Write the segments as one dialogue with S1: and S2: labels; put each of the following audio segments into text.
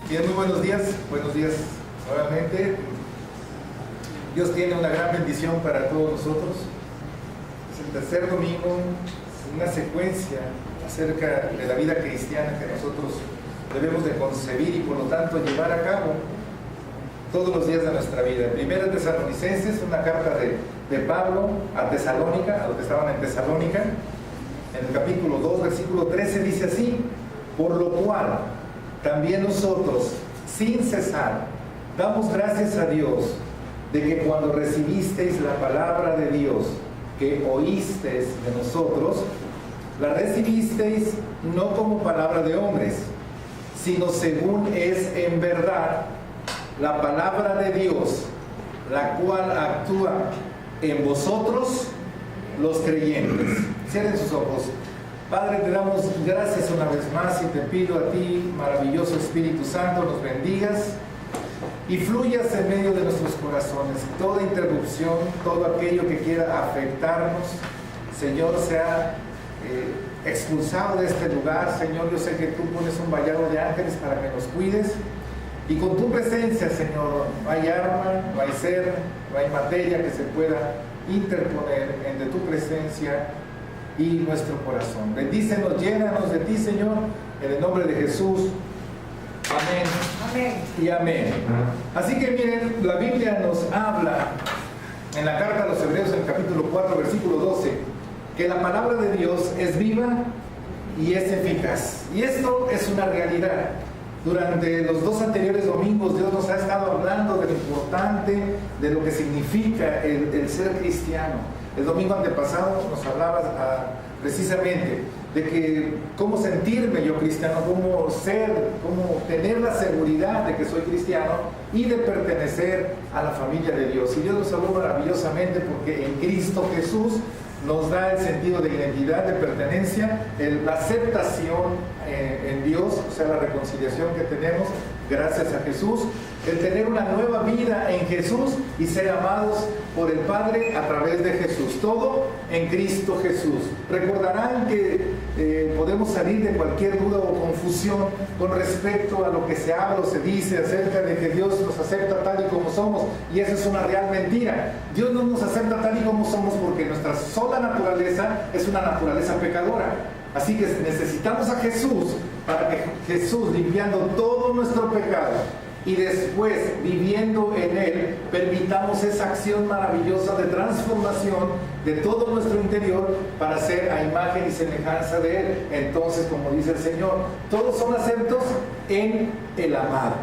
S1: Bien, muy buenos días nuevamente. Dios tiene una gran bendición para todos nosotros. Es el tercer domingo, una secuencia acerca de la vida cristiana que nosotros debemos de concebir y por lo tanto llevar a cabo todos los días de nuestra vida. Primera Tesalonicenses, una carta de Pablo a Tesalónica, a los que estaban en Tesalónica, en el capítulo 2, versículo 13, dice así: por lo cual también nosotros, sin cesar, damos gracias a Dios de que cuando recibisteis la palabra de Dios que oísteis de nosotros, la recibisteis no como palabra de hombres, sino según es en verdad la palabra de Dios, la cual actúa en vosotros los creyentes. Cierren sus ojos. Padre, te damos gracias una vez más y te pido a ti, maravilloso Espíritu Santo, nos bendigas y fluyas en medio de nuestros corazones. Toda interrupción, todo aquello que quiera afectarnos, Señor, sea expulsado de este lugar. Señor, yo sé que tú pones un vallado de ángeles para que nos cuides, y con tu presencia, Señor, no hay arma, no hay ser, no hay materia que se pueda interponer entre tu presencia y nuestro corazón. Bendícenos, llénanos de ti, Señor, en el nombre de Jesús. Amén.
S2: Amén.
S1: Y amén. Así que miren, la Biblia nos habla en la carta a los Hebreos, en el capítulo 4, versículo 12, que la palabra de Dios es viva y es eficaz. Y esto es una realidad. Durante los dos anteriores domingos Dios nos ha estado hablando de lo importante, de lo que significa el ser cristiano. El domingo antepasado nos hablaba precisamente de que cómo sentirme yo cristiano, cómo ser, cómo tener la seguridad de que soy cristiano y de pertenecer a la familia de Dios. Y Dios nos habló maravillosamente porque en Cristo Jesús nos da el sentido de identidad, de pertenencia, la aceptación en Dios, o sea, la reconciliación que tenemos gracias a Jesús, el tener una nueva vida en Jesús y ser amados por el Padre a través de Jesús. Todo en Cristo Jesús. Recordarán que podemos salir de cualquier duda o confusión con respecto a lo que se habla o se dice acerca de que Dios nos acepta tal y como somos, y eso es una real mentira. Dios no nos acepta tal y como somos porque nuestra sola naturaleza es una naturaleza pecadora. Así que necesitamos a Jesús para que Jesús, limpiando todo nuestro pecado y después viviendo en Él, permitamos esa acción maravillosa de transformación de todo nuestro interior para ser a imagen y semejanza de Él. Entonces, como dice el Señor, todos son aceptos en el amado.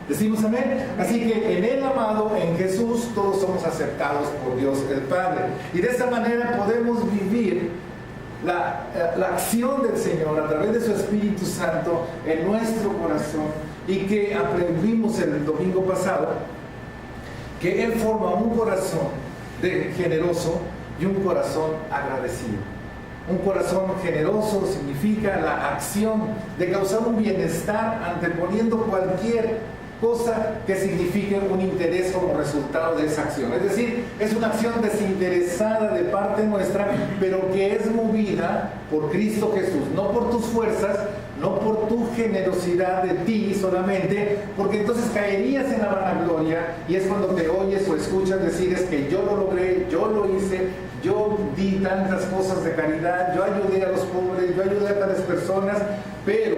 S1: Decimos amén. Así que en el amado, en Jesús, todos somos aceptados por Dios el Padre. Y de esa manera podemos vivir la acción del Señor a través de su Espíritu Santo en nuestro corazón, y que aprendimos el domingo pasado que Él forma un corazón generoso y un corazón agradecido. Un corazón generoso significa la acción de causar un bienestar anteponiendo cualquier cosa que signifique un interés como resultado de esa acción. Es decir, es una acción desinteresada de parte nuestra, pero que es movida por Cristo Jesús, no por tus fuerzas, no por tu generosidad de ti solamente, porque entonces caerías en la vanagloria, y es cuando te oyes o escuchas decir: es que yo lo logré, yo lo hice, yo di tantas cosas de caridad, yo ayudé a los pobres, yo ayudé a tales personas. Pero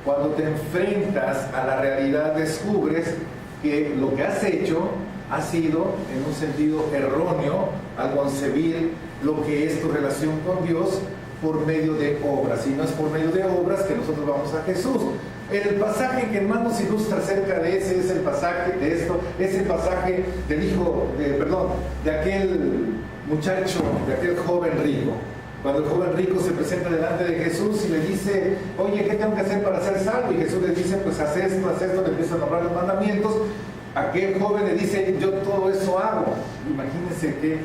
S1: cuando te enfrentas a la realidad, descubres que lo que has hecho ha sido en un sentido erróneo al concebir lo que es tu relación con Dios por medio de obras. Y no es por medio de obras que nosotros vamos a Jesús. El pasaje que más nos ilustra acerca de ese es el pasaje de esto, es el pasaje de aquel muchacho, de aquel joven rico. Cuando el joven rico se presenta delante de Jesús y le dice: oye, ¿qué tengo que hacer para ser salvo? Y Jesús le dice: pues haz esto, le empieza a nombrar los mandamientos. Aquel joven le dice: yo todo eso hago. Imagínense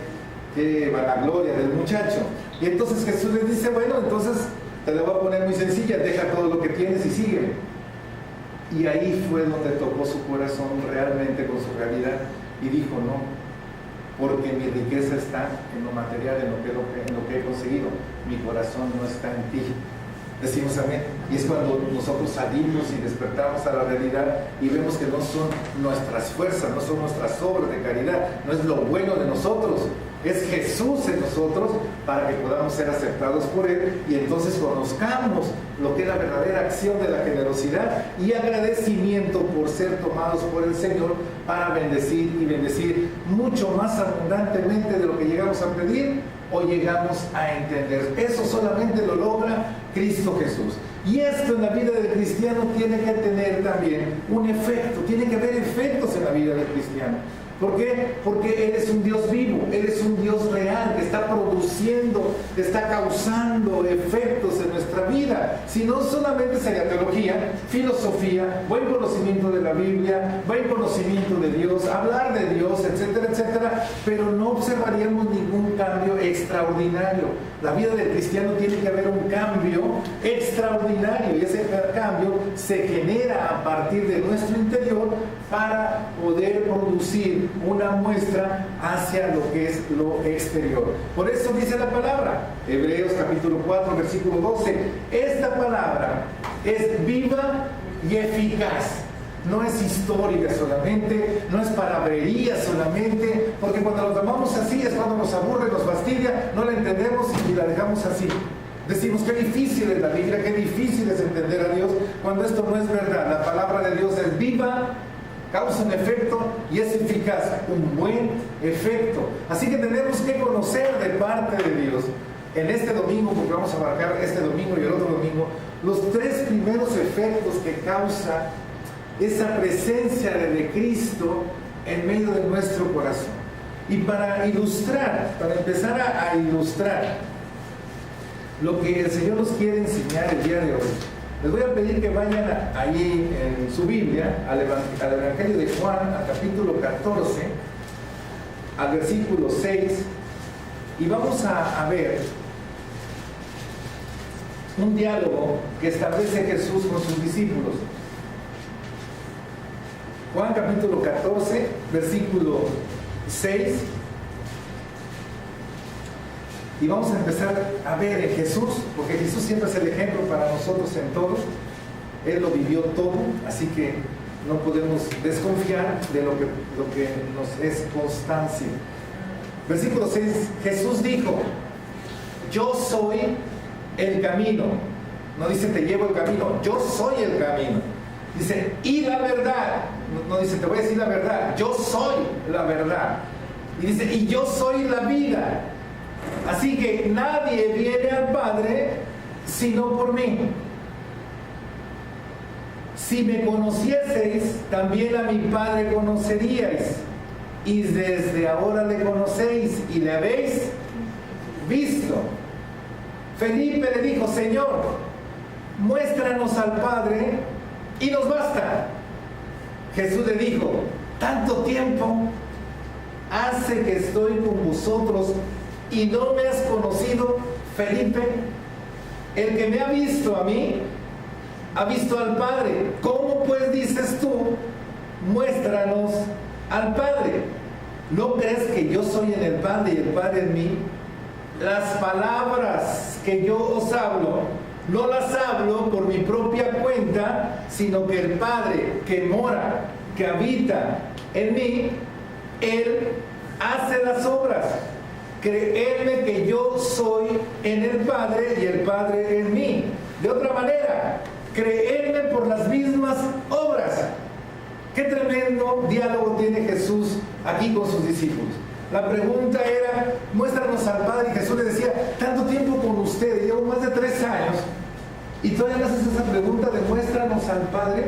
S1: qué vanagloria del muchacho. Y entonces Jesús le dice: bueno, entonces te lo voy a poner muy sencilla, deja todo lo que tienes y sígueme. Y ahí fue donde tocó su corazón realmente con su realidad y dijo: no, porque mi riqueza está en lo material, en lo que he conseguido. Mi corazón no está en ti. Decimos amén. Y es cuando nosotros salimos y despertamos a la realidad y vemos que no son nuestras fuerzas, no son nuestras obras de caridad, no es lo bueno de nosotros, es Jesús en nosotros para que podamos ser aceptados por Él y entonces conozcamos lo que es la verdadera acción de la generosidad y agradecimiento por ser tomados por el Señor para bendecir y bendecir mucho más abundantemente de lo que llegamos a pedir o llegamos a entender. Eso solamente lo logra Cristo Jesús. Y esto en la vida del cristiano tiene que tener también un efecto, tiene que haber efectos en la vida del cristiano. ¿Por qué? Porque Él es un Dios vivo, Él es un Dios real, que está produciendo, está causando efectos en nuestra vida. Si no, solamente sería teología, filosofía, buen conocimiento de la Biblia, buen conocimiento de Dios, hablar de Dios, etcétera, etcétera, pero no observaríamos ningún cambio extraordinario. La vida del cristiano tiene que haber un cambio extraordinario y ese cambio se genera a partir de nuestro interior para poder producir una muestra hacia lo que es lo exterior. Por eso dice la palabra, Hebreos capítulo 4, versículo 12, esta palabra es viva y eficaz. No es histórica solamente, no es palabrería solamente, porque cuando lo tomamos así es cuando nos aburre, nos fastidia, no la entendemos y la dejamos así. Decimos qué difícil es la Biblia, qué difícil es entender a Dios, cuando esto no es verdad. La palabra de Dios es viva, causa un efecto y es eficaz, un buen efecto. Así que tenemos que conocer de parte de Dios, en este domingo, porque vamos a abarcar este domingo y el otro domingo, los tres primeros efectos que causa esa presencia de Cristo en medio de nuestro corazón. Y para ilustrar, para empezar a ilustrar lo que el Señor nos quiere enseñar el día de hoy, les voy a pedir que vayan ahí en su Biblia al Evangelio de Juan, al capítulo 14, al versículo 6, y vamos a ver un diálogo que establece Jesús con sus discípulos. Juan capítulo 14, versículo 6. Y vamos a empezar a ver en Jesús, porque Jesús siempre es el ejemplo para nosotros en todo. Él lo vivió todo, así que no podemos desconfiar de lo que nos es constancia. Versículo 6, Jesús dijo, yo soy el camino. No dice te llevo el camino, yo soy el camino. Dice, y la verdad. No dice, te voy a decir la verdad, yo soy la verdad. Y dice, y yo soy la vida. Así que nadie viene al Padre sino por mí. Si me conocieseis, también a mi Padre conoceríais. Y desde ahora le conocéis y le habéis visto. Felipe le dijo, Señor, muéstranos al Padre y nos basta. Jesús le dijo, tanto tiempo hace que estoy con vosotros y no me has conocido, Felipe. El que me ha visto a mí, ha visto al Padre. ¿Cómo pues dices tú, muéstranos al Padre? ¿No crees que yo soy en el Padre y el Padre en mí? Las palabras que yo os hablo, no las hablo por mi propia cuenta, sino que el Padre que mora, que habita en mí, Él hace las obras. Creedme que yo soy en el Padre y el Padre en mí. De otra manera, creedme por las mismas obras. Qué tremendo diálogo tiene Jesús aquí con sus discípulos. La pregunta era, muéstranos al Padre, y Jesús le decía, tanto tiempo con ustedes, llevo más de 3 años, y todavía no haces esa pregunta de muéstranos al Padre.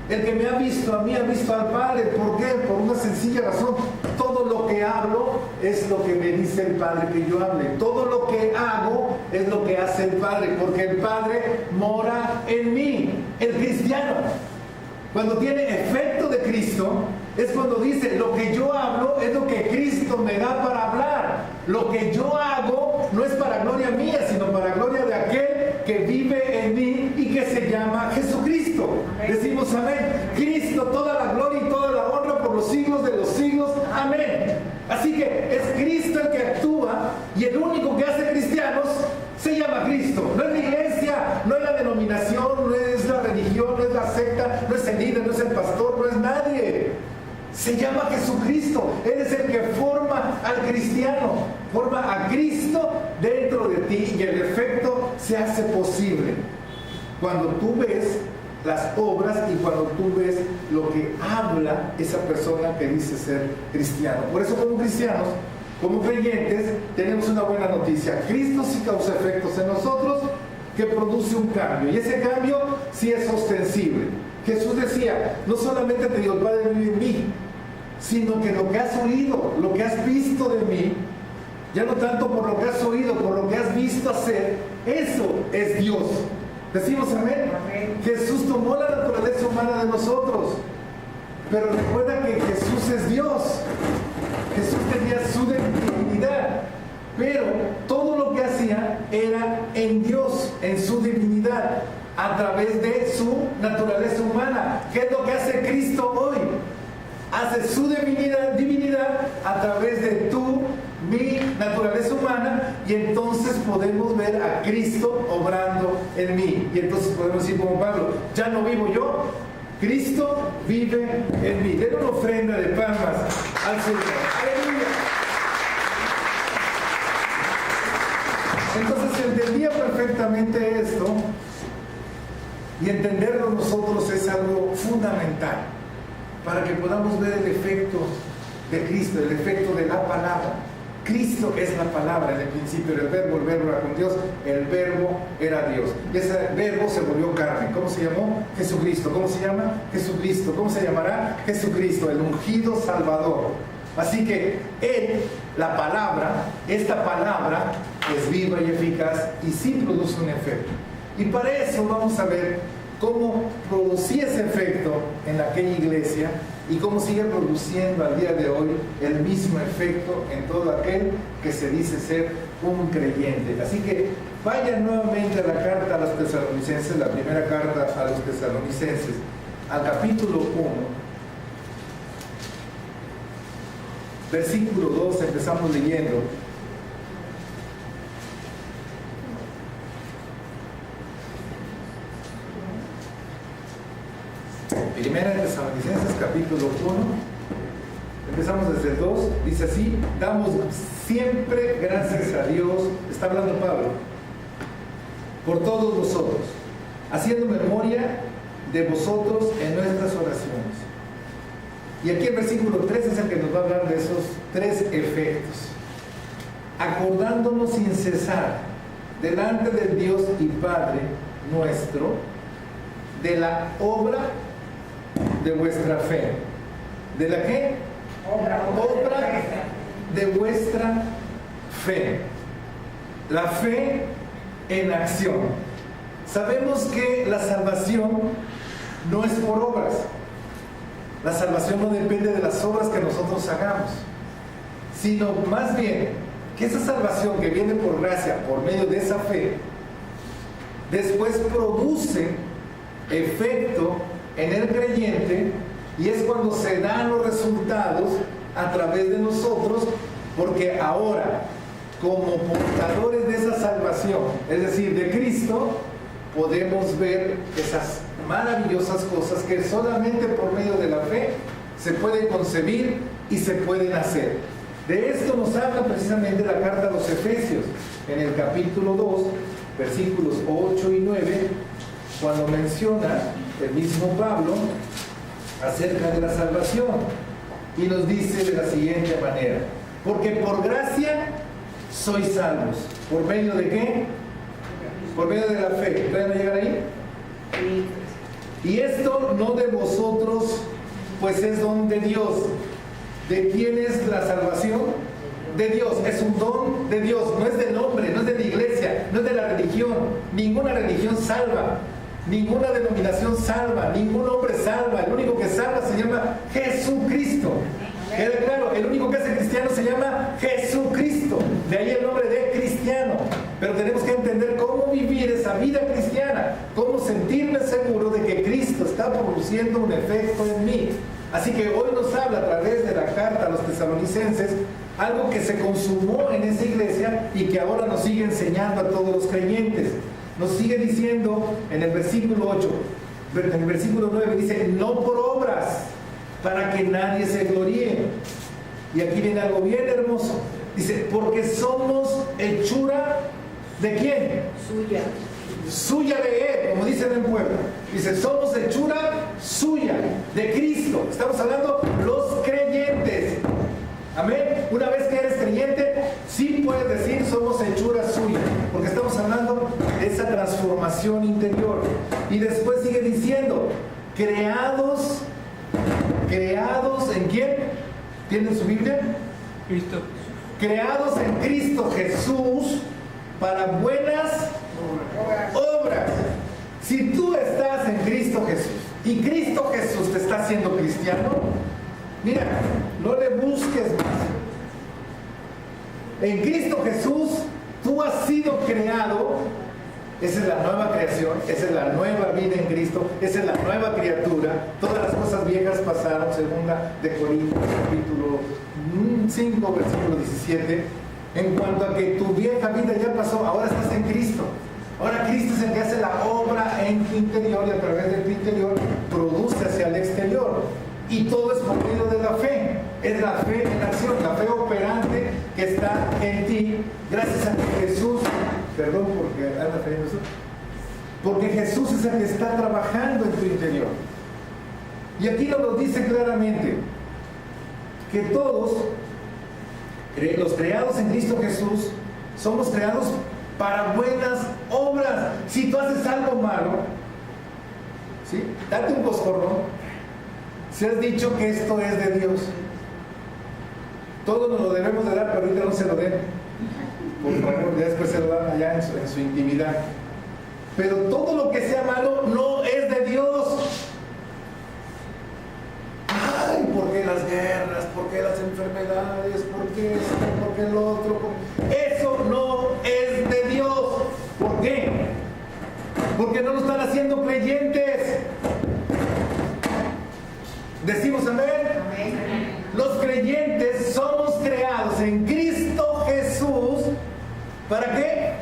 S1: El que me ha visto a mí, ha visto al Padre. ¿Por qué? Por una sencilla razón. Todo lo que hablo es lo que me dice el Padre que yo hable. Todo lo que hago es lo que hace el Padre, porque el Padre mora en mí. El cristiano, cuando tiene efecto de Cristo, es cuando dice, lo que yo hablo es lo que Cristo me da para hablar. Lo que yo hago no es para gloria mía, sino para gloria de aquel que vive en mí y que se llama Jesucristo. Amén. Decimos amén. Cristo, toda la gloria y toda la honra por los siglos de los siglos. Amén. Así que es Cristo el que actúa, y el único que hace cristianos se llama Cristo. No es la iglesia, no es la denominación, no es la religión, no es la secta, no es el líder, no es el pastor, no es nadie. Se llama Jesucristo. Él es el que forma al cristiano, forma a Cristo dentro de ti, y el efecto se hace posible cuando tú ves las obras y cuando tú ves lo que habla esa persona que dice ser cristiano. Por eso, como cristianos, como creyentes, tenemos una buena noticia. Cristo sí causa efectos en nosotros que produce un cambio, y ese cambio sí es ostensible. Jesús decía, no solamente te digo, el Padre vive en mí, sino que lo que has oído, lo que has visto de mí, ya no tanto por lo que has oído, por lo que has visto hacer, eso es Dios. Decimos amén. Amén. Jesús tomó la naturaleza humana de nosotros, pero recuerda que Jesús es Dios. Jesús tenía su divinidad, pero todo lo que hacía era en Dios, en su divinidad, a través de su naturaleza humana. ¿Qué es lo que hace Cristo hoy? Hace su divinidad a través de mi naturaleza humana, y entonces podemos ver a Cristo obrando en mí. Y entonces podemos decir como Pablo, ya no vivo yo, Cristo vive en mí. Den una ofrenda de palmas al Señor. ¡Aleluya! Entonces se entendía perfectamente esto, y entenderlo nosotros es algo fundamental para que podamos ver el efecto de Cristo, el efecto de la palabra. Cristo es la palabra. En el principio era el verbo era con Dios, el verbo era Dios. Y ese verbo se volvió carne. ¿Cómo se llamó? Jesucristo. ¿Cómo se llama? Jesucristo. ¿Cómo se llamará? Jesucristo, el ungido Salvador. Así que Él, la palabra, esta palabra es viva y eficaz y sí produce un efecto. Y para eso vamos a ver cómo producía ese efecto en aquella iglesia y cómo sigue produciendo al día de hoy el mismo efecto en todo aquel que se dice ser un creyente. Así que vayan nuevamente a la carta a los tesalonicenses, la primera carta a los tesalonicenses, al capítulo 1, versículo 2, empezamos leyendo. Primera de Tesalonicenses, capítulo 1, empezamos desde el 2, dice así: damos siempre gracias a Dios, está hablando Pablo, por todos vosotros, haciendo memoria de vosotros en nuestras oraciones. Y aquí el versículo 3 es el que nos va a hablar de esos tres efectos. Acordándonos sin cesar delante del Dios y Padre nuestro de la obra de vuestra fe. ¿De la qué? Obra de vuestra fe. La fe en acción. Sabemos que la salvación no es por obras. La salvación no depende de las obras que nosotros hagamos, sino más bien que esa salvación que viene por gracia, por medio de esa fe, después produce efecto en el creyente, y es cuando se dan los resultados a través de nosotros, porque ahora, como portadores de esa salvación, es decir, de Cristo, podemos ver esas maravillosas cosas que solamente por medio de la fe se pueden concebir y se pueden hacer. De esto nos habla precisamente la carta a los Efesios, en el capítulo 2, versículos 8 y 9, cuando menciona el mismo Pablo acerca de la salvación, y nos dice de la siguiente manera: porque por gracia sois salvos. ¿Por medio de qué? Por medio de la fe. ¿Pueden llegar ahí? Y esto no de vosotros, pues es don de Dios. ¿De quién es la salvación? De Dios. Es un don de Dios. No es del hombre, no es de la iglesia, no es de la religión. Ninguna religión salva. Ninguna denominación salva, ningún hombre salva. El único que salva se llama Jesucristo. Queda claro, el único que hace cristiano se llama Jesucristo. De ahí el nombre de cristiano. Pero tenemos que entender cómo vivir esa vida cristiana, cómo sentirme seguro de que Cristo está produciendo un efecto en mí. Así que hoy nos habla a través de la carta a los tesalonicenses algo que se consumó en esa iglesia y que ahora nos sigue enseñando a todos los creyentes. nos sigue diciendo en el versículo 8, en el versículo 9 dice, no por obras, para que nadie se gloríe. Y aquí viene algo bien hermoso. Dice, porque somos hechura ¿de quién?
S2: Suya.
S1: Suya de Él, como dicen en Puebla. Dice, somos hechura suya, de Cristo. Estamos hablando los creyentes. Amén. Una vez que eres creyente, sí puedes decir somos hechura suya, porque estamos hablando de esa transformación interior. Y después sigue diciendo, creados ¿en quién? ¿Tienen su Biblia?
S3: Cristo.
S1: Creados en Cristo Jesús para buenas obras. Si tú estás en Cristo Jesús y Cristo Jesús te está haciendo cristiano, mira, no le busques más. En Cristo Jesús tú has sido creado. Esa es la nueva creación, esa es la nueva vida en Cristo, esa es la nueva criatura. Todas las cosas viejas pasaron, segunda de Corintios, capítulo 5, versículo 17. En cuanto a que tu vieja vida ya pasó, ahora estás en Cristo. Ahora Cristo es el que hace la obra en tu interior y a través de tu interior produce hacia el exterior. Y todo es por medio de la fe. Es la fe en acción, la fe operante que está en ti, gracias a que Jesús, perdón porque anda trayendo eso, porque Jesús es el que está trabajando en tu interior. Y aquí nos lo dice claramente, que todos, los creados en Cristo Jesús, somos creados para buenas obras. Si tú haces algo malo, ¿sí? Date un coscorrón. Si has dicho que esto es de Dios, todos nos lo debemos de dar, pero ahorita no se lo den. Por favor, ya después se lo dan allá en su intimidad. Pero todo lo que sea malo no es de Dios. Ay, ¿por qué las guerras? ¿Por qué las enfermedades? ¿Por qué esto? ¿Por qué lo otro? Eso no es de Dios. ¿Por qué? Porque no nos están haciendo creyentes. ¿Decimos amén?
S2: Amén.
S1: Los creyentes somos creados en Cristo Jesús. ¿Para qué?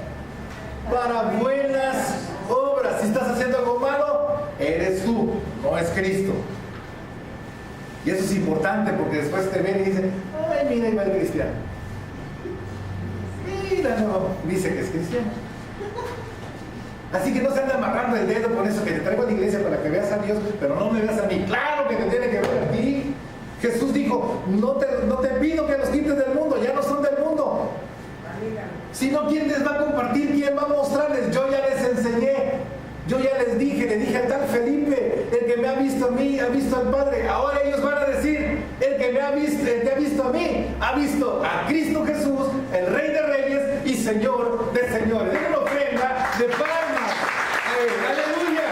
S1: Para buenas obras. Si estás haciendo algo malo, eres tú, no es Cristo. Y eso es importante porque después te ven y dicen, ay, mira, ahí va el cristiano. Mira, no, dice que es cristiano. Así que no se anda amarrando el dedo con eso, que te traigo a la iglesia para que veas a Dios, pero no me veas a mí. Claro que te tiene que ver a ti. Jesús dijo, no te pido que los quites del mundo, ya no son del mundo. Si no, ¿quién les va a compartir? ¿Quién va a mostrarles? Yo ya les enseñé. Yo ya les dije, le dije a tal Felipe, el que me ha visto a mí, ha visto al Padre. Ahora ellos van a decir, el que ha visto a mí, ha visto a Cristo Jesús, el Rey de Reyes y Señor de Señores. Es una ofrenda de palmas. ¡Aleluya!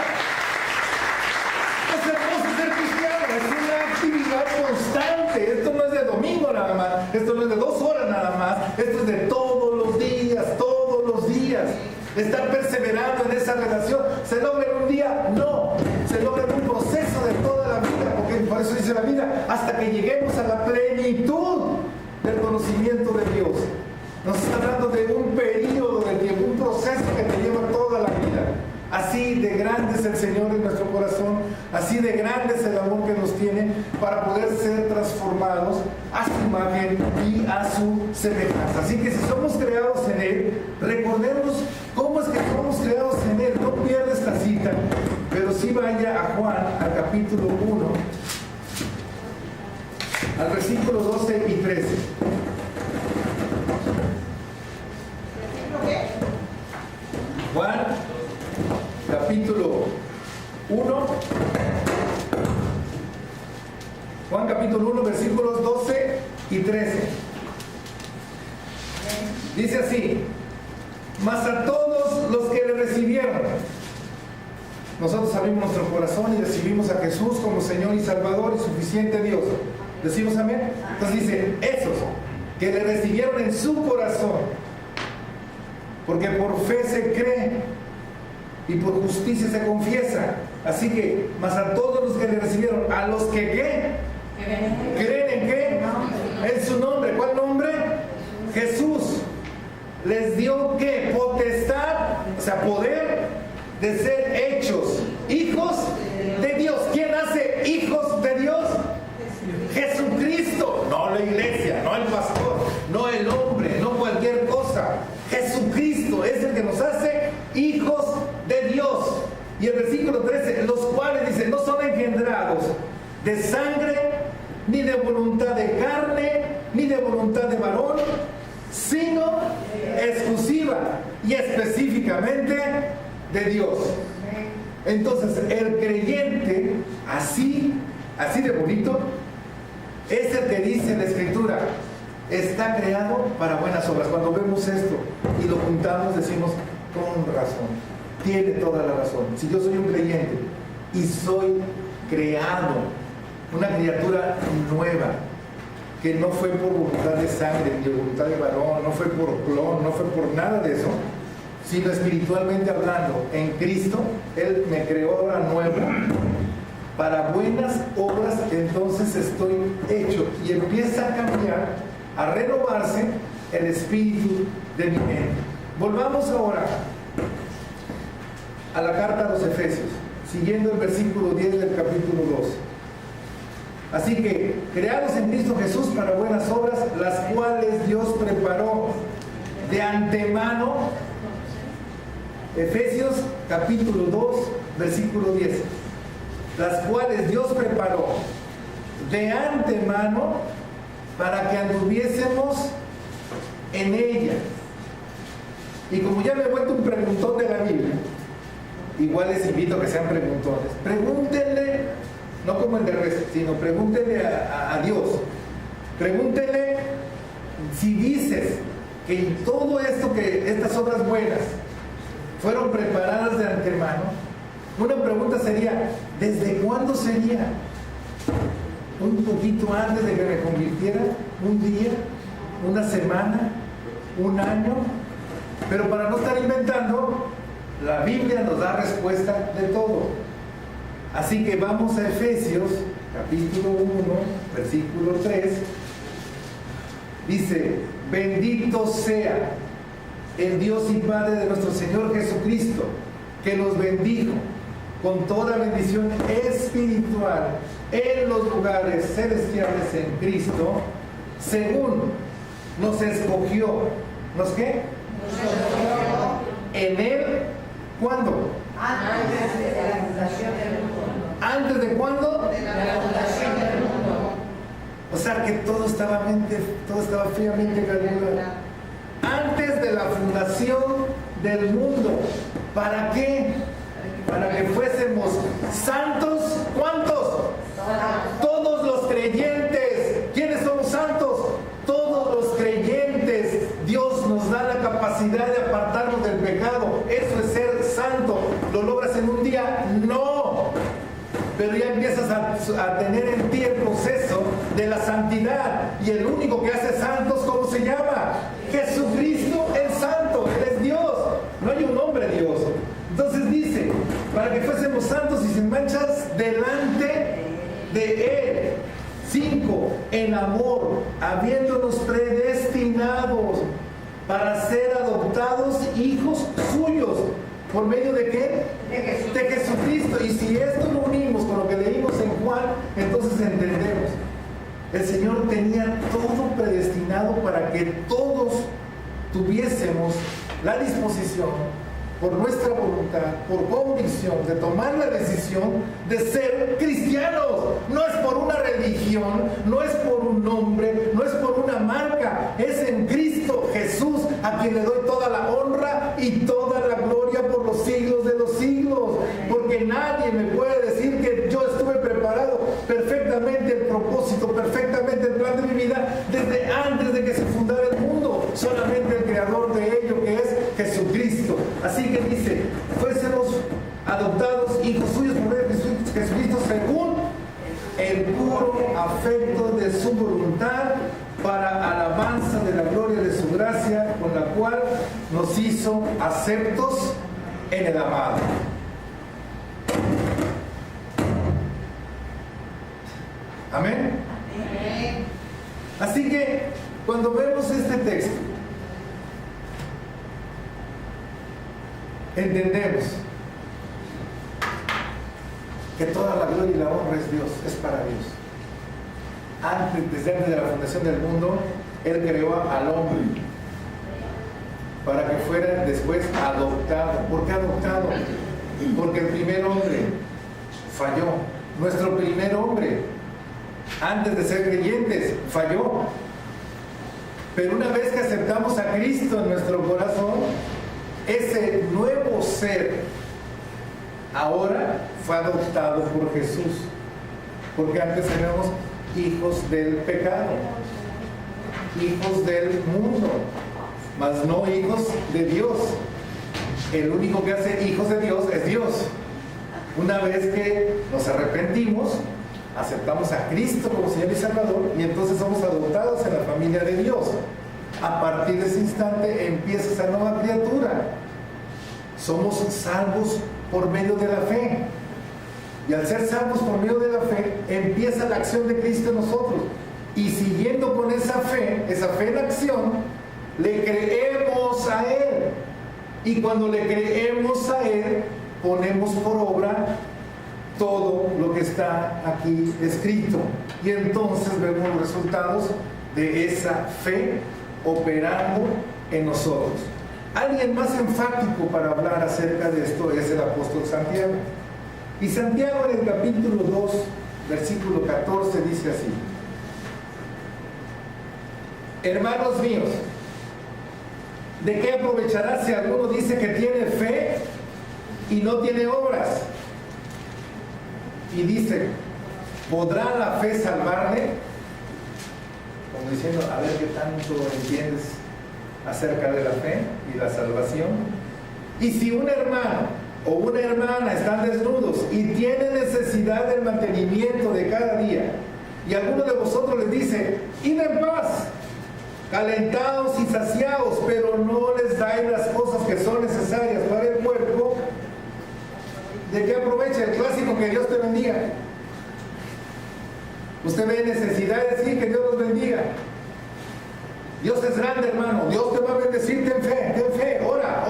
S1: Es hermoso ser cristiano, es una actividad constante. Esto no es de domingo nada más, esto no es de 2 horas nada más, esto es de todos los días, todos los días. Estar perseverando en esa relación. ¿Se logra en un día? No. Se logra en un proceso de toda la vida, porque por eso dice la vida, hasta que lleguemos a la plenitud del conocimiento de Dios. Nos está hablando de un periodo de tiempo, un proceso que te lleva toda la vida. Así de grande es el Señor en nuestro corazón, así de grande es el amor que nos tiene para poder ser transformados a su imagen y a su semejanza. Así que si somos creados en Él, recordemos cómo es que somos creados en Él. No pierda esta cita, pero sí vaya a Juan, al capítulo 1, al versículo 12 y 13. Juan, capítulo 1, Juan capítulo 1, versículos 12 y 13. Dice así, mas a todos los que le recibieron, nosotros abrimos nuestro corazón y recibimos a Jesús como Señor y Salvador y suficiente Dios. ¿Decimos amén? Entonces dice, esos que le recibieron en su corazón, porque por fe se cree y por justicia se confiesa. Así que, mas a todos los que le recibieron, a los que ¿qué? ¿Creen en qué? En su nombre. ¿Cuál nombre? Jesús. Les dio ¿qué? Potestad, o sea, poder de sangre, ni de voluntad de carne, ni de voluntad de varón, sino exclusiva y específicamente de Dios. Entonces, el creyente, así de bonito, es el que dice en la Escritura, está creado para buenas obras. Cuando vemos esto y lo juntamos, decimos, con razón, tiene toda la razón. Si yo soy un creyente y soy creado, una criatura nueva, que no fue por voluntad de sangre, ni voluntad de varón, no fue por clon, no fue por nada de eso, sino espiritualmente hablando, en Cristo, Él me creó ahora nuevo, para buenas obras, entonces estoy hecho, y empieza a cambiar, a renovarse el espíritu de mi mente. Volvamos ahora a la carta a los Efesios, siguiendo el versículo 10 del capítulo 2. Así que, creados en Cristo Jesús para buenas obras, las cuales Dios preparó de antemano. Efesios capítulo 2, versículo 10. Las cuales Dios preparó de antemano para que anduviésemos en ella. Y como ya me he vuelto un preguntón de la Biblia, igual les invito a que sean preguntones. Pregúntenle, no como el de resto, sino pregúntenle a Dios. Pregúntenle si dices que todo esto, que estas obras buenas fueron preparadas de antemano. Una pregunta sería, ¿desde cuándo sería? ¿Un poquito antes de que me convirtiera? ¿Un día? ¿Una semana? ¿Un año? Pero para no estar inventando, la Biblia nos da respuesta de todo. Así que vamos a Efesios, capítulo 1, versículo 3. Dice, bendito sea el Dios y Padre de nuestro Señor Jesucristo, que nos bendijo con toda bendición espiritual en los lugares celestiales en Cristo, según nos escogió. ¿Nos qué? Nos escogió. En Él, ¿cuándo? Antes de la fundación del mundo. ¿Antes de cuándo? De la fundación del mundo. O sea que todo estaba fríamente calculado. Antes de la fundación del mundo. ¿Para qué? Para que fuésemos santos. ¿Cuántos? Todos los creyentes. ¿Quiénes somos santos? Todos los creyentes. Dios nos da la capacidad de apartarnos del pecado. Eso es ser santo. ¿Lo logras en un día? No. Pero ya empiezas a tener en ti el proceso de la santidad. Y el único que hace santos, ¿cómo se llama? Jesucristo el Santo. Él es Dios. No hay un hombre Dios. Entonces dice, para que fuésemos santos y sin manchas delante de Él. 5. En amor, habiéndonos predestinados para ser adoptados hijos suyos. ¿Por medio de qué? De Jesucristo. Y si esto lo unimos con lo que leímos en Juan, entonces entendemos. El Señor tenía todo predestinado para que todos tuviésemos la disposición, por nuestra voluntad, por convicción, de tomar la decisión de ser cristianos. No es por una religión, no es por un nombre, no es por una marca, es en Cristo Jesús, a quien le doy toda la honra y toda la gloria por los siglos de los siglos, porque nadie me puede decir que yo estuve preparado perfectamente el propósito, perfectamente el plan de mi vida desde antes de que se fundara el mundo. Solamente el creador de ello, que es Jesucristo. Así que dice, fuésemos adoptados hijos suyos por medio de Jesucristo según el puro afecto de su voluntad, para alabanza de la gloria de su gracia, con la cual nos hizo aceptos en el amado. Amén. Así que cuando vemos este texto, entendemos que toda la gloria y la honra es Dios, es para Dios. Desde antes de la fundación del mundo, Él creó al hombre para que fuera después adoptado. ¿Por qué adoptado? Porque el primer hombre falló. Nuestro primer hombre antes de ser creyentes, falló. Pero una vez que aceptamos a Cristo en nuestro corazón, ese nuevo ser ahora fue adoptado por Jesús. Porque antes éramos hijos del pecado, hijos del mundo, mas no hijos de Dios. El único que hace hijos de Dios es Dios. Una vez que nos arrepentimos, aceptamos a Cristo como Señor y Salvador, y entonces somos adoptados en la familia de Dios. A partir de ese instante empieza esa nueva criatura. Somos salvos por medio de la fe. Y al ser salvos por medio de la fe, empieza la acción de Cristo en nosotros. Y siguiendo con esa fe en acción, le creemos a Él. Y cuando le creemos a Él, ponemos por obra todo lo que está aquí escrito. Y entonces vemos los resultados de esa fe operando en nosotros. Alguien más enfático para hablar acerca de esto es el apóstol Santiago. Y Santiago en el capítulo 2, versículo 14 dice así: hermanos míos, ¿de qué aprovechará si alguno dice que tiene fe y no tiene obras? Y dice, ¿podrá la fe salvarle? Como diciendo, a ver qué tanto entiendes acerca de la fe y la salvación. Y si un hermano o una hermana están desnudos y tienen necesidad del mantenimiento de cada día, y alguno de vosotros les dice, id en paz, calentados y saciados, pero no les dais las cosas que son necesarias para el cuerpo, ¿de qué aprovecha? El clásico, que Dios te bendiga. Usted ve necesidades, sí, que Dios los bendiga. Dios es grande, hermano, Dios te va a bendecir, ten fe, ora.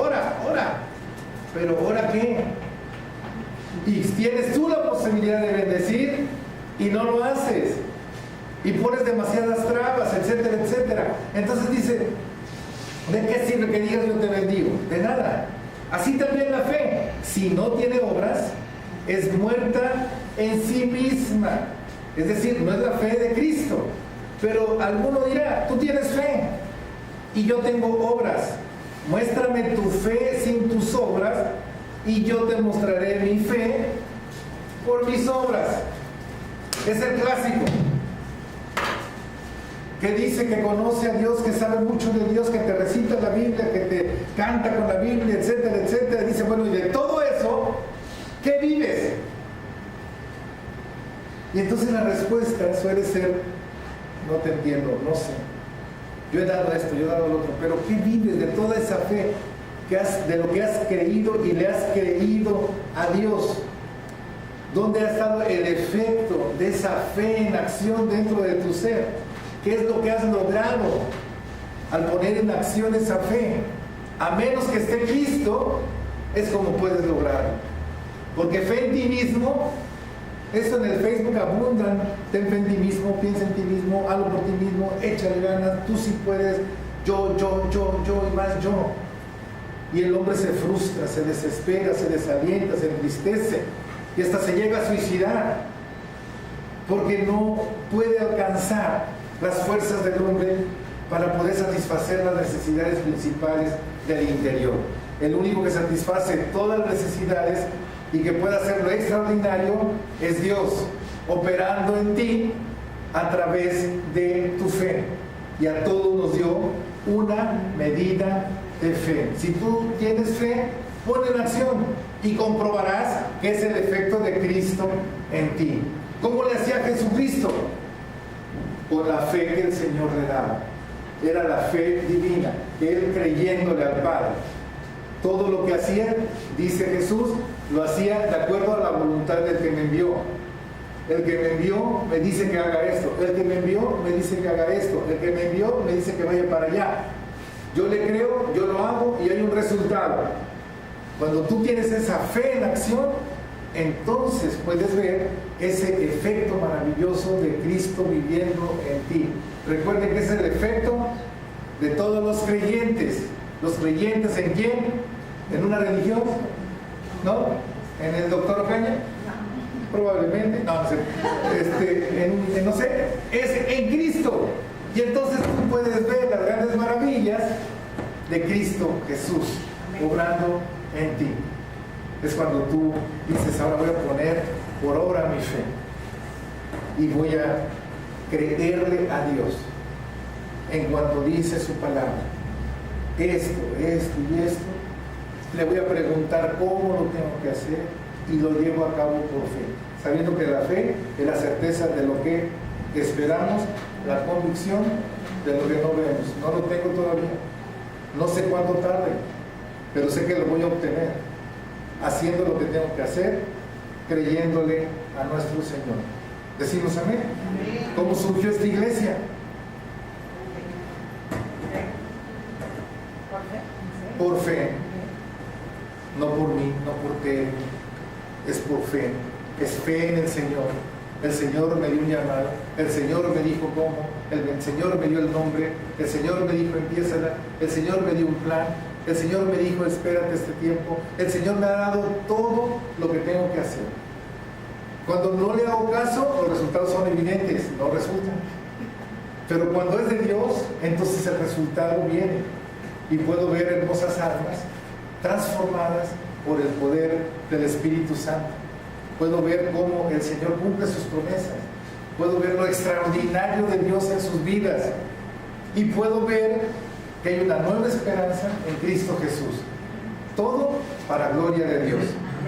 S1: Pero ¿ora qué? Y tienes tú la posibilidad de bendecir y no lo haces. Y pones demasiadas trabas, etcétera, etcétera. Entonces dice, ¿de qué sirve que digas yo te bendigo? De nada. Así también la fe, si no tiene obras, es muerta en sí misma. Es decir, no es la fe de Cristo. Pero alguno dirá, tú tienes fe y yo tengo obras. Muéstrame tu fe sin tus obras y yo te mostraré mi fe por mis obras. Es el clásico que dice que conoce a Dios, que sabe mucho de Dios, que te recita la Biblia, que te canta con la Biblia, etcétera, etcétera. Dice, bueno, y de todo eso, ¿qué vives? Y entonces la respuesta suele ser, no te entiendo, no sé. Yo he dado esto, yo he dado lo otro, pero ¿qué vives de toda esa fe de lo que has creído y le has creído a Dios? ¿Dónde ha estado el efecto de esa fe en acción dentro de tu ser? ¿Qué es lo que has logrado al poner en acción esa fe? A menos que esté Cristo, es como puedes lograrlo. Porque fe en ti mismo, eso en el Facebook abundan, ten fe en ti mismo, piensa en ti mismo, hazlo por ti mismo, échale ganas, tú sí puedes, yo y más yo. Y el hombre se frustra, se desespera, se desalienta, se entristece y hasta se llega a suicidar porque no puede alcanzar las fuerzas del hombre para poder satisfacer las necesidades principales del interior. El único que satisface todas las necesidades y que puede hacer lo extraordinario es Dios, operando en ti a través de tu fe. Y a todos nos dio una medida de fe. Si tú tienes fe, pon en acción y comprobarás que es el efecto de Cristo en ti. ¿Cómo le hacía Jesucristo? Con la fe que el Señor le daba. Era la fe divina, Él creyéndole al Padre. Todo lo que hacía, dice Jesús, lo hacía de acuerdo a la voluntad del que me envió. El que me envió me dice que haga esto. El que me envió me dice que haga esto. El que me envió me dice que vaya para allá. Yo le creo, yo lo hago y hay un resultado. Cuando tú tienes esa fe en acción, entonces puedes ver ese efecto maravilloso de Cristo viviendo en ti. Recuerden que es el efecto de todos los creyentes. ¿Los creyentes en quién? ¿En una religión? ¿No? ¿En el doctor Ocaña? probablemente, no sé, no sé, es en Cristo. Y entonces tú puedes ver las grandes maravillas de Cristo Jesús obrando en ti. Es cuando tú dices, ahora voy a poner por obra mi fe y voy a creerle a Dios en cuanto dice su palabra. Esto y esto, le voy a preguntar cómo lo tengo que hacer y lo llevo a cabo por fe, sabiendo que la fe es la certeza de lo que esperamos, la convicción de lo que no vemos. No lo tengo todavía, no sé cuánto tarde, pero sé que lo voy a obtener, haciendo lo que tengo que hacer, creyéndole a nuestro Señor. Decimos amén. ¿Cómo surgió esta iglesia? Por fe, no por mí, no porque es por fe, es fe en el Señor. El Señor me dio un llamado, el Señor me dijo cómo, el Señor me dio el nombre, el Señor me dijo empiézala, el Señor me dio un plan, el Señor me dijo espérate este tiempo, el Señor me ha dado todo lo que tengo que hacer. Cuando no le hago caso, los resultados son evidentes, no resultan. Pero cuando es de Dios, entonces el resultado viene. Y puedo ver hermosas almas transformadas por el poder del Espíritu Santo. Puedo ver cómo el Señor cumple sus promesas. Puedo ver lo extraordinario de Dios en sus vidas. Y puedo ver que hay una nueva esperanza en Cristo Jesús. Todo para gloria de Dios.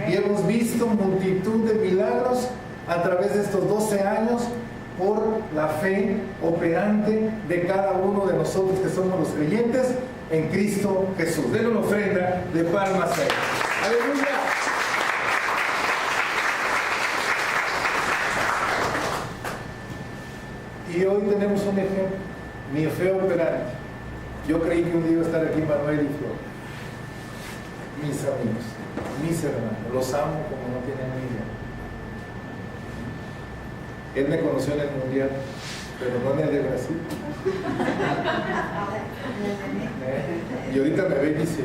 S1: Y hemos visto multitud de milagros a través de estos 12 años por la fe operante de cada uno de nosotros que somos los creyentes en Cristo Jesús. Denle una ofrenda de palmas a Él. ¡Aleluya! Y hoy tenemos un ejemplo, mi fe operante. Yo creí que un día iba a estar aquí Manuel y Flor. Mis amigos, mis hermanos, los amo como no tienen ni idea. Él me conoció en el mundial, pero no en el de Brasil. Y ahorita me ve y dice,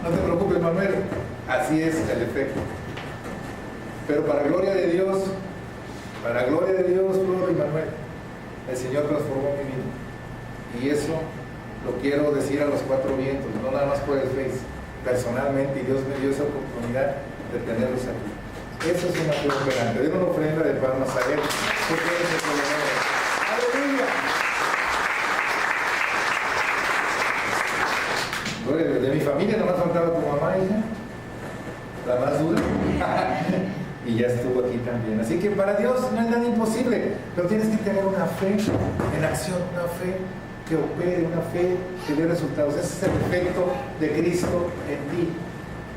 S1: no te preocupes, Manuel, así es el efecto. Pero para gloria de Dios, Flor y Manuel, el Señor transformó mi vida. Y eso lo quiero decir a los cuatro vientos, no nada más por el Face, personalmente, y Dios me dio esa oportunidad de tenerlos aquí. Eso es una fe operante. Den una ofrenda de palmas a Él, porque Él es el proveedor. ¡Aleluya! Gloria a Dios. De mi familia nomás faltaba tu mamá, hija, la más dura. Y ya estuvo aquí también. Así que para Dios no es nada imposible, pero tienes que tener una fe en acción, una fe que opere, una fe que dé resultados. Ese es el efecto de Cristo en ti.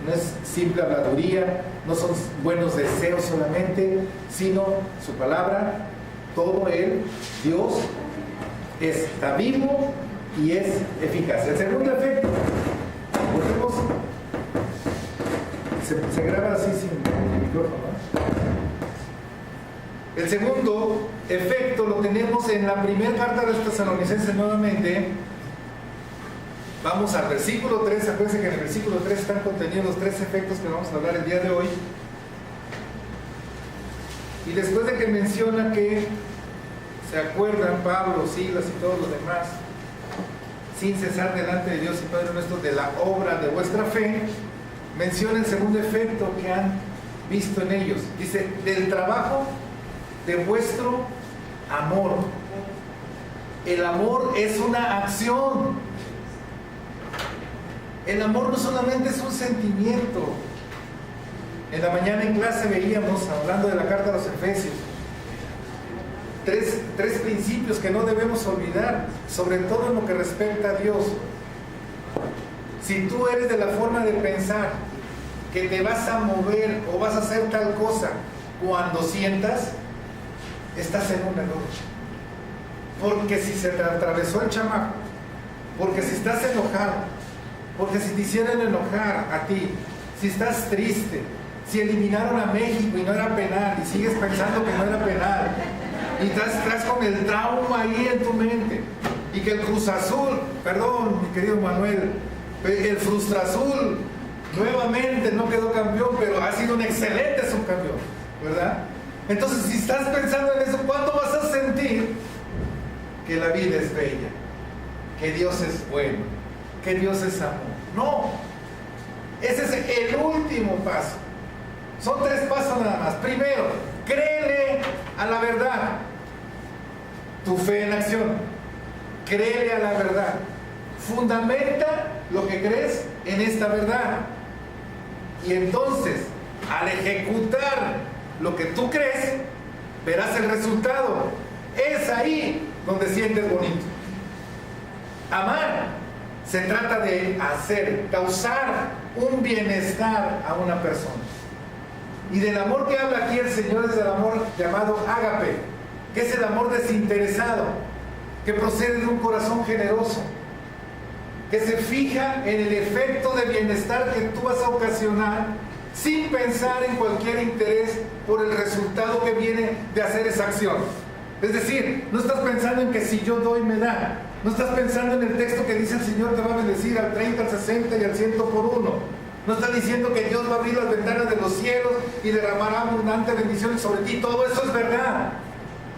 S1: No es simple habladuría, no son buenos deseos solamente, sino su palabra, todo Él, Dios, está vivo y es eficaz. El segundo efecto, volvemos, se graba así sin micrófono, ¿no? El segundo efecto lo tenemos en la primera carta de los Tesalonicenses nuevamente. Vamos al versículo 3, acuérdense que en el versículo 3 están contenidos los tres efectos que vamos a hablar el día de hoy. Y después de que menciona que se acuerdan Pablo, Silas y todos los demás, sin cesar delante de Dios y Padre nuestro, de la obra de vuestra fe, menciona el segundo efecto que han visto en ellos. Dice, del trabajo de vuestro amor. El amor es una acción. El amor no solamente es un sentimiento. En la mañana en clase veíamos, hablando de la carta a los Efesios, tres principios que no debemos olvidar, sobre todo en lo que respecta a Dios. Si tú eres de la forma de pensar que te vas a mover o vas a hacer tal cosa cuando sientas, estás en un error. Porque si se te atravesó el chamaco, porque si estás enojado, porque si te hicieran enojar a ti, si estás triste, si eliminaron a México y no era penal y sigues pensando que no era penal y estás con el trauma ahí en tu mente, y que el Cruz Azul, perdón mi querido Manuel, el Frustrazul Nuevamente no quedó campeón, pero ha sido un excelente subcampeón, ¿verdad? Entonces, si estás pensando en eso, ¿cuándo vas a sentir que la vida es bella? Que Dios es bueno, que Dios es amor. No, ese es el último paso. Son 3 pasos nada más. Primero, créele a la verdad. Tu fe en acción. Créele a la verdad. Fundamenta lo que crees en esta verdad. Y entonces, al ejecutar lo que tú crees, verás el resultado. Es ahí donde sientes bonito. Amar se trata de hacer, causar un bienestar a una persona. Y del amor que habla aquí el Señor es del amor llamado ágape, que es el amor desinteresado, que procede de un corazón generoso, que se fija en el efecto de bienestar que tú vas a ocasionar sin pensar en cualquier interés por el resultado que viene de hacer esa acción. Es decir, no estás pensando en que si yo doy me da. No estás pensando en el texto que dice el Señor te va a bendecir al 30, al 60 y al 100 por uno. No está diciendo que Dios va a abrir las ventanas de los cielos y derramará abundante bendiciones sobre ti. Todo eso es verdad.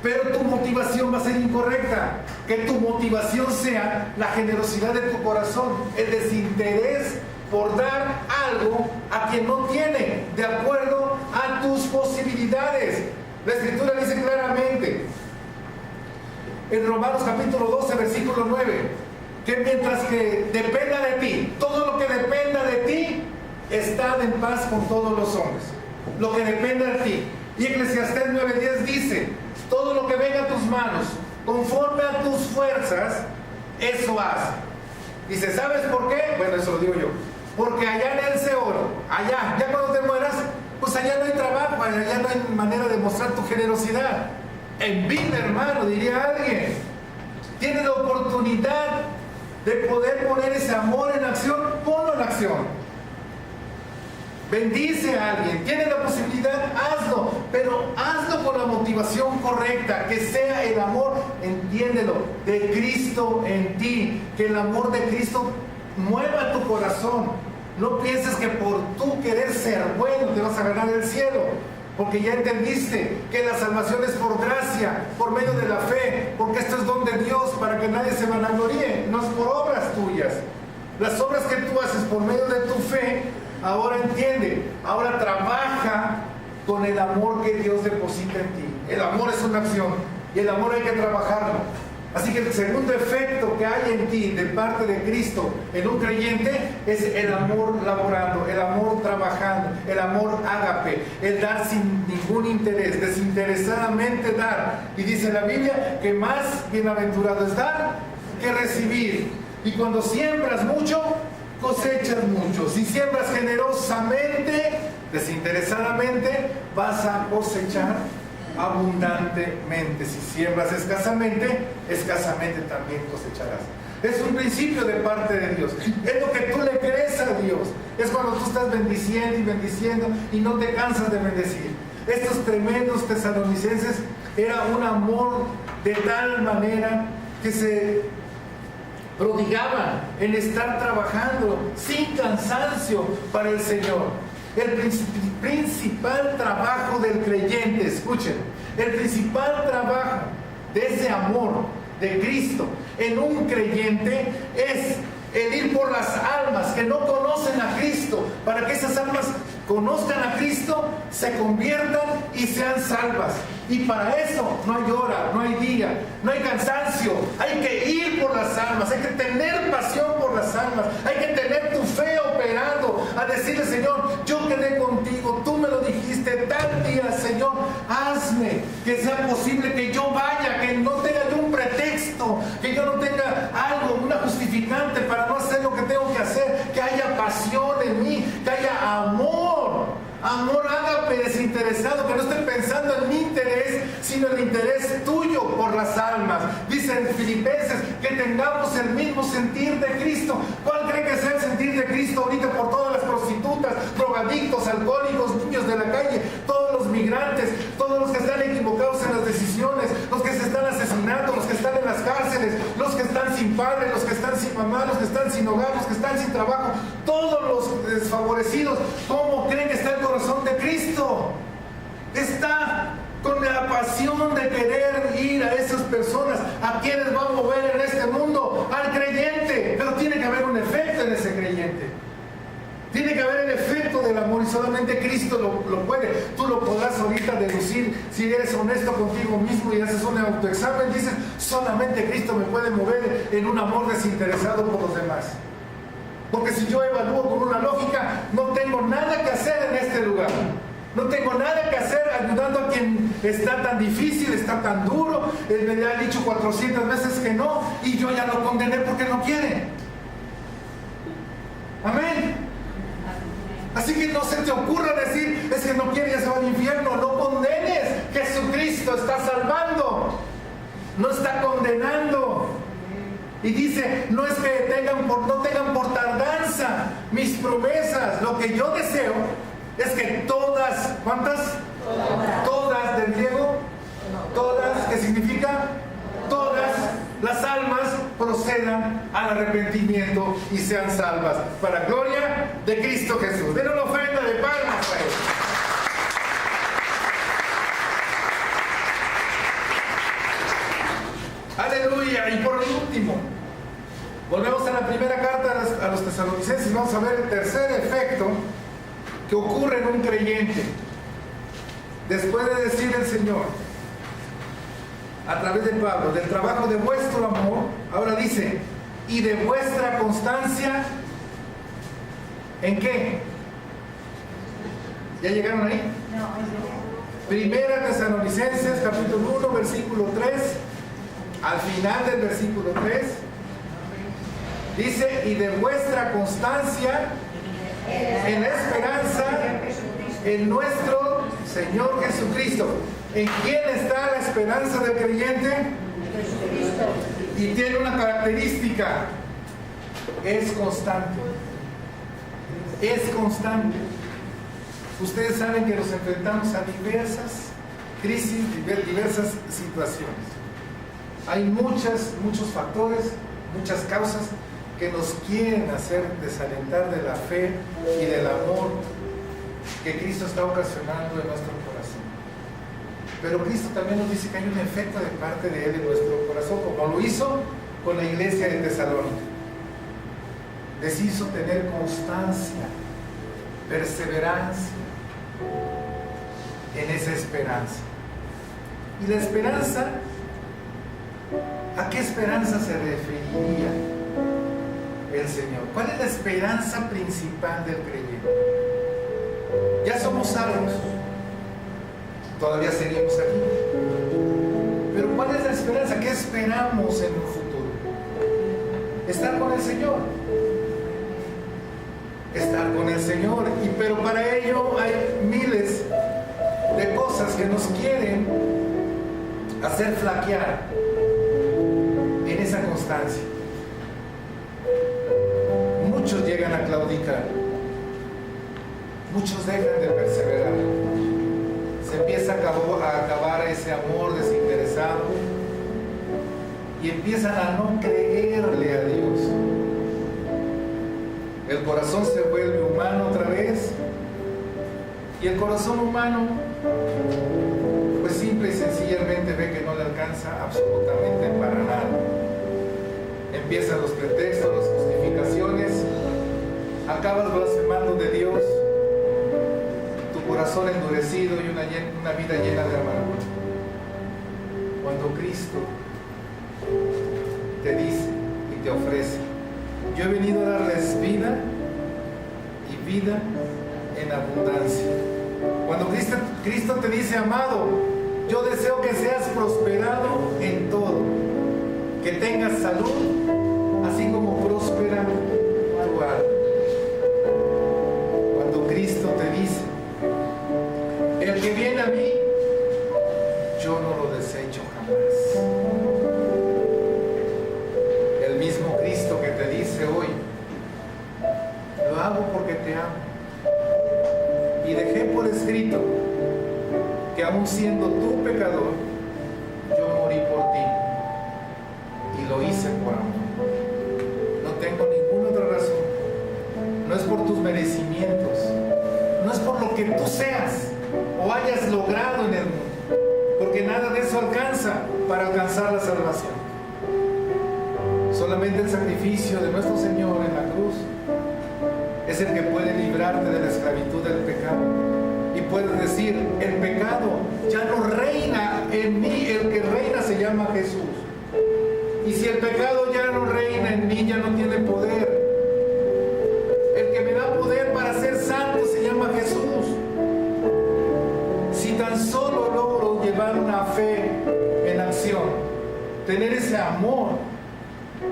S1: Pero tu motivación va a ser incorrecta. Que tu motivación sea la generosidad de tu corazón, el desinterés por dar algo a quien no tiene, de acuerdo a tus posibilidades. La Escritura dice claramente en Romanos capítulo 12, versículo 9, que mientras que dependa de ti, todo lo que dependa de ti, estad en paz con todos los hombres. Lo que dependa de ti. Y Eclesiastés 9:10 dice, todo lo que venga a tus manos, conforme a tus fuerzas, eso haz. Dice, ¿sabes por qué? Bueno, eso lo digo yo. Porque allá en el Seol, allá, ya cuando te mueras, pues allá no hay trabajo, allá no hay manera de mostrar tu generosidad. En vida, hermano, diría alguien. Tienes la oportunidad de poder poner ese amor en acción, ponlo en acción. Bendice a alguien, tienes la posibilidad, hazlo, pero hazlo con la motivación correcta, que sea el amor, entiéndelo, de Cristo en ti, que el amor de Cristo mueva tu corazón. No pienses que por tú querer ser bueno te vas a ganar el cielo, porque ya entendiste que la salvación es por gracia, por medio de la fe, porque esto es don de Dios para que nadie se vanagloríe, no es por obras tuyas. Las obras que tú haces por medio de tu fe, ahora entiende, ahora trabaja con el amor que Dios deposita en ti. El amor es una acción y el amor hay que trabajarlo. Así que el segundo efecto que hay en ti de parte de Cristo en un creyente es el amor laborando, el amor trabajando, el amor ágape, el dar sin ningún interés, desinteresadamente dar. Y dice la Biblia que más bienaventurado es dar que recibir. Y cuando siembras mucho, cosechas mucho. Si siembras generosamente, desinteresadamente, vas a cosechar abundantemente. Si siembras escasamente, escasamente también cosecharás. Es un principio de parte de Dios. Es lo que tú le crees a Dios. Es cuando tú estás bendiciendo y bendiciendo y no te cansas de bendecir. Estos tremendos tesalonicenses era un amor de tal manera que se prodigaban en estar trabajando sin cansancio para el Señor. El principal trabajo del creyente, escuchen, el principal trabajo de ese amor de Cristo en un creyente es el ir por las almas que no conocen a Cristo, para que esas almas conozcan a Cristo, se conviertan y sean salvas. Y para eso no hay hora, no hay día, no hay cansancio. Hay que ir por las almas, hay que tener pasión por las almas, hay que tener tu fe operando, a decirle, Señor, yo quedé contigo, tú me lo dijiste, tal día, Señor, hazme que sea posible que yo vaya, que no tenga yo un pretexto, que yo no tenga algo, una justificante para no hacer lo que tengo que hacer, que haya pasión en mí, que haya amor ágape desinteresado, que no esté pensando en mi interés, sino el interés tuyo por las almas. Dice en Filipenses que tengamos el mismo sentir de Cristo. ¿Cuál cree que sea el sentir de Cristo ahorita por todas las prostitutas, drogadictos, alcohólicos, niños de la calle, todos los migrantes, todos los que están equivocados en las decisiones, los que se están asesinando, los que están en las cárceles, los que están sin padre, los que están sin mamá, los que están sin hogar, los que están sin trabajo, todos los desfavorecidos. ¿Cómo creen que está el corazón de Cristo? Está con la pasión de querer ir a esas personas. ¿A quienes va a mover en este mundo? Al creyente. Pero tiene que haber un efecto en ese creyente. Tiene que haber el efecto del amor, y solamente Cristo lo puede. Tú lo podrás ahorita deducir si eres honesto contigo mismo y haces un autoexamen. Dices, solamente Cristo me puede mover en un amor desinteresado por los demás. Porque si yo evalúo con una lógica, no tengo nada que hacer en este lugar. No tengo nada que hacer ayudando a quien está tan difícil, está tan duro. Él me ha dicho 400 veces que no, y yo ya lo condené porque no quiere. Amén. Así que no se te ocurra decir, es que no quiere, ya se va al infierno. No condenes. Jesucristo está salvando, no está condenando. Y dice, no es que no tengan por tardanza mis promesas. Lo que yo deseo es que todas, ¿cuántas? Todas del griego, todas, ¿qué significa? Todas las almas procedan al arrepentimiento y sean salvas, para gloria de Cristo Jesús. Den una ofrenda de palmas a Él. Aleluya. Y por último, volvemos a la primera carta a los tesalonicenses. Vamos a ver el tercer efecto que ocurre en un creyente. Después de decir el Señor, a través de Pablo, del trabajo de vuestro amor, ahora dice, y de vuestra constancia, ¿en qué? ¿Ya llegaron ahí? Primera Tesalonicenses, capítulo 1, versículo 3, al final del versículo 3, dice, y de vuestra constancia en la esperanza en nuestro Señor Jesucristo. ¿En quién está la esperanza del creyente? Y tiene una característica: es constante. Es constante. Ustedes saben que nos enfrentamos a diversas crisis, diversas situaciones. Hay muchos factores, muchas causas que nos quieren hacer desalentar de la fe y del amor que Cristo está ocasionando en nuestro corazón. Pero Cristo también nos dice que hay un efecto de parte de Él en nuestro corazón, como lo hizo con la iglesia de Tesalónica. Les hizo tener constancia, perseverancia en esa esperanza. Y la esperanza, ¿a qué esperanza se referiría el Señor? ¿Cuál es la esperanza principal del creyente? Ya somos salvos, todavía seguimos aquí, pero ¿cuál es la esperanza? ¿Qué esperamos en un futuro? Estar con el Señor, estar con el Señor. Pero para ello hay miles de cosas que nos quieren hacer flaquear en esa constancia. Muchos llegan a claudicar, muchos dejan de perseverar, se empieza a acabar ese amor desinteresado y empiezan a no creerle a Dios. El corazón se vuelve humano otra vez, y el corazón humano pues simple y sencillamente ve que no le alcanza absolutamente para nada. Empiezan los pretextos, las justificaciones, acabas blasfemando de Dios, tu corazón endurecido y una vida llena de amargura. Cuando Cristo te dice y te ofrece: yo he venido a darles vida y vida en abundancia. Cuando Cristo te dice: amado, yo deseo que seas prosperado en todo, que tengas salud, así como próspera tu alma. Cuando Cristo te dice: el que viene a mí, yo no lo desecho jamás. El mismo Cristo que te dice hoy: lo hago porque te amo, y dejé por escrito que aun siendo tú pecador, yo morí por ti, y lo hice por amor. No tengo ninguna otra razón, no es por tus merecimientos, no es por lo que tú seas o hayas logrado en el mundo, porque nada de eso alcanza para alcanzar la salvación. Solamente el sacrificio de nuestro Señor en la cruz es el que puede librarte de la esclavitud del pecado. Y puedes decir, el pecado ya no reina en mí, el que reina se llama Jesús. Y si el pecado ya no reina en mí, ya no tiene poder. El que me da poder para ser santo se llama Jesús. Si tan solo logro llevar una fe en acción, tener ese amor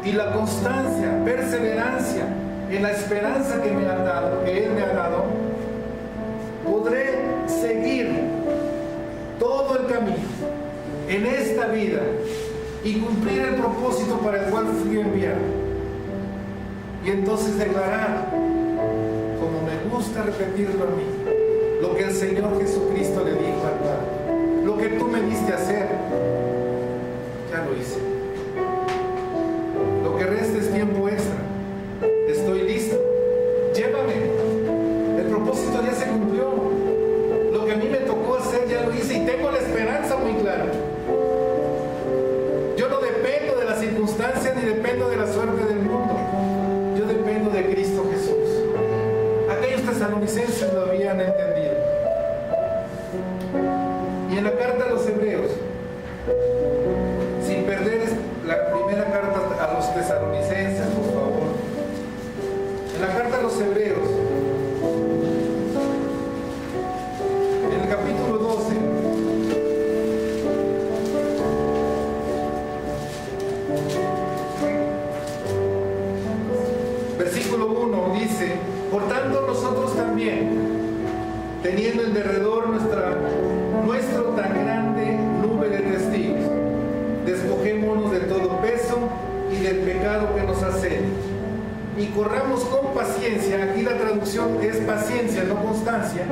S1: y la constancia, perseverancia en la esperanza que me ha dado, que Él me ha dado, podré seguir todo el camino en esta vida y cumplir el propósito para el cual fui enviado. Y entonces declarar, como me gusta repetirlo a mí, lo que el Señor Jesucristo le dijo al Padre: lo que tú me diste a hacer, ya lo hice. Lo que resta es tiempo extra. Estoy listo. Llévame. El propósito ya se cumplió. Lo que a mí me tocó hacer ya lo hice y tengo la esperanza muy clara. Yo no dependo de las circunstancias ni dependo de la suerte del mundo. Yo dependo de Cristo Jesús. Aquellos tesalonicenses lo habían entendido. Y en la carta a los Hebreos, sin perder la primera carta a los tesalonicenses, por favor. En la carta a los Hebreos, en el capítulo 12, versículo 1 dice: por tanto nosotros también, teniendo en derredor nuestro tan grande nube de testigos, despojémonos de todo peso y del pecado que nos asedia, y corramos con paciencia. Aquí la traducción es paciencia, no constancia.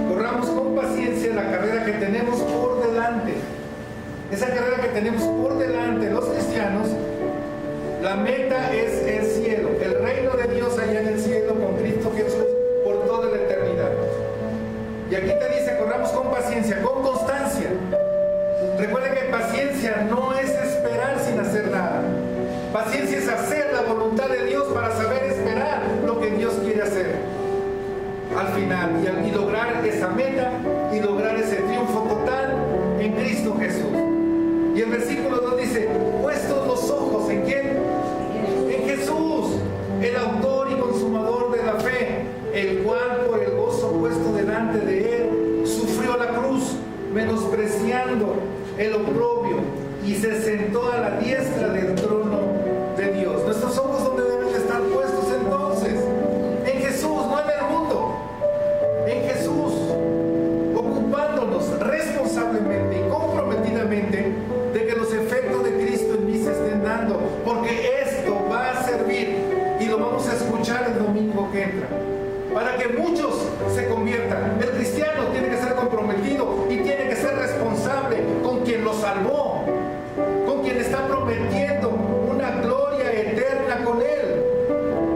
S1: Corramos con paciencia la carrera que tenemos por delante. Esa carrera que tenemos por delante los cristianos, la meta es el cielo, el reino de Dios allá en el cielo con Cristo Jesús por toda la eternidad. Y aquí te dice: corramos con paciencia, con constancia. Recuerda que paciencia no es esperar sin hacer nada. Paciencia es hacer la voluntad de Dios para saber esperar lo que Dios quiere hacer al final y lograr esa meta y lograr ese triunfo total en Cristo Jesús. Y el versículo 2 dice: puestos los ojos ¿en quién? En Jesús, el autor y consumador de la fe, el cual por el gozo puesto delante de él sufrió la cruz, menospreciando el oprobio, y se sentó a la diestra del trono de Dios. Nuestros ojos, ¿dónde deben estar puestos entonces? En Jesús, no en el mundo. En Jesús, ocupándonos responsablemente y comprometidamente de que los efectos de Cristo en mí se estén dando, porque esto va a servir, y lo vamos a escuchar el domingo que entra, para que muchos se conviertan. El cristiano tiene que ser comprometido y tiene que ser responsable con quien lo salvó, con quien está prometiendo una gloria eterna con él.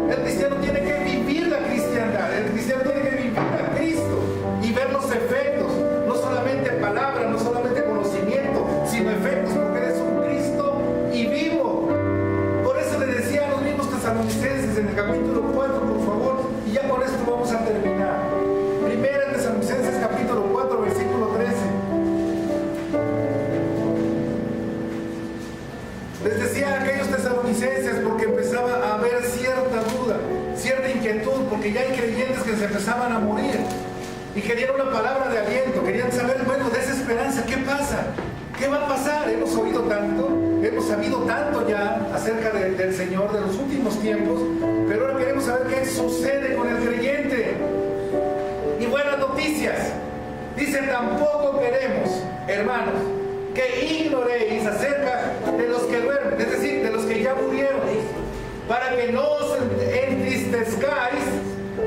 S1: El cristiano tiene que vivir la cristiandad, el cristiano tiene que vivir a Cristo y ver los efectos, no solamente palabras, no solamente conocimiento, sino efectos, porque eres un Cristo y vivo. Por eso le decía a los mismos tesalonicenses en el capítulo 4, por favor, y ya con esto vamos a terminar. Primera Tesalonicenses capítulo 4, versículo 13. Les decía a aquellos tesalonicenses, porque empezaba a haber cierta duda, cierta inquietud, porque ya hay creyentes que se empezaban a morir y querían una palabra de aliento, querían saber, bueno, de esa esperanza, ¿qué pasa? ¿Qué va a pasar? Hemos oído tanto, hemos sabido tanto ya acerca del Señor de los últimos tiempos, pero ahora queremos saber qué sucede con el creyente. Y buenas noticias. Dice: tampoco queremos, hermanos, que ignoréis acerca de los que duermen, es decir, de los que ya murieron, para que no os entristezcáis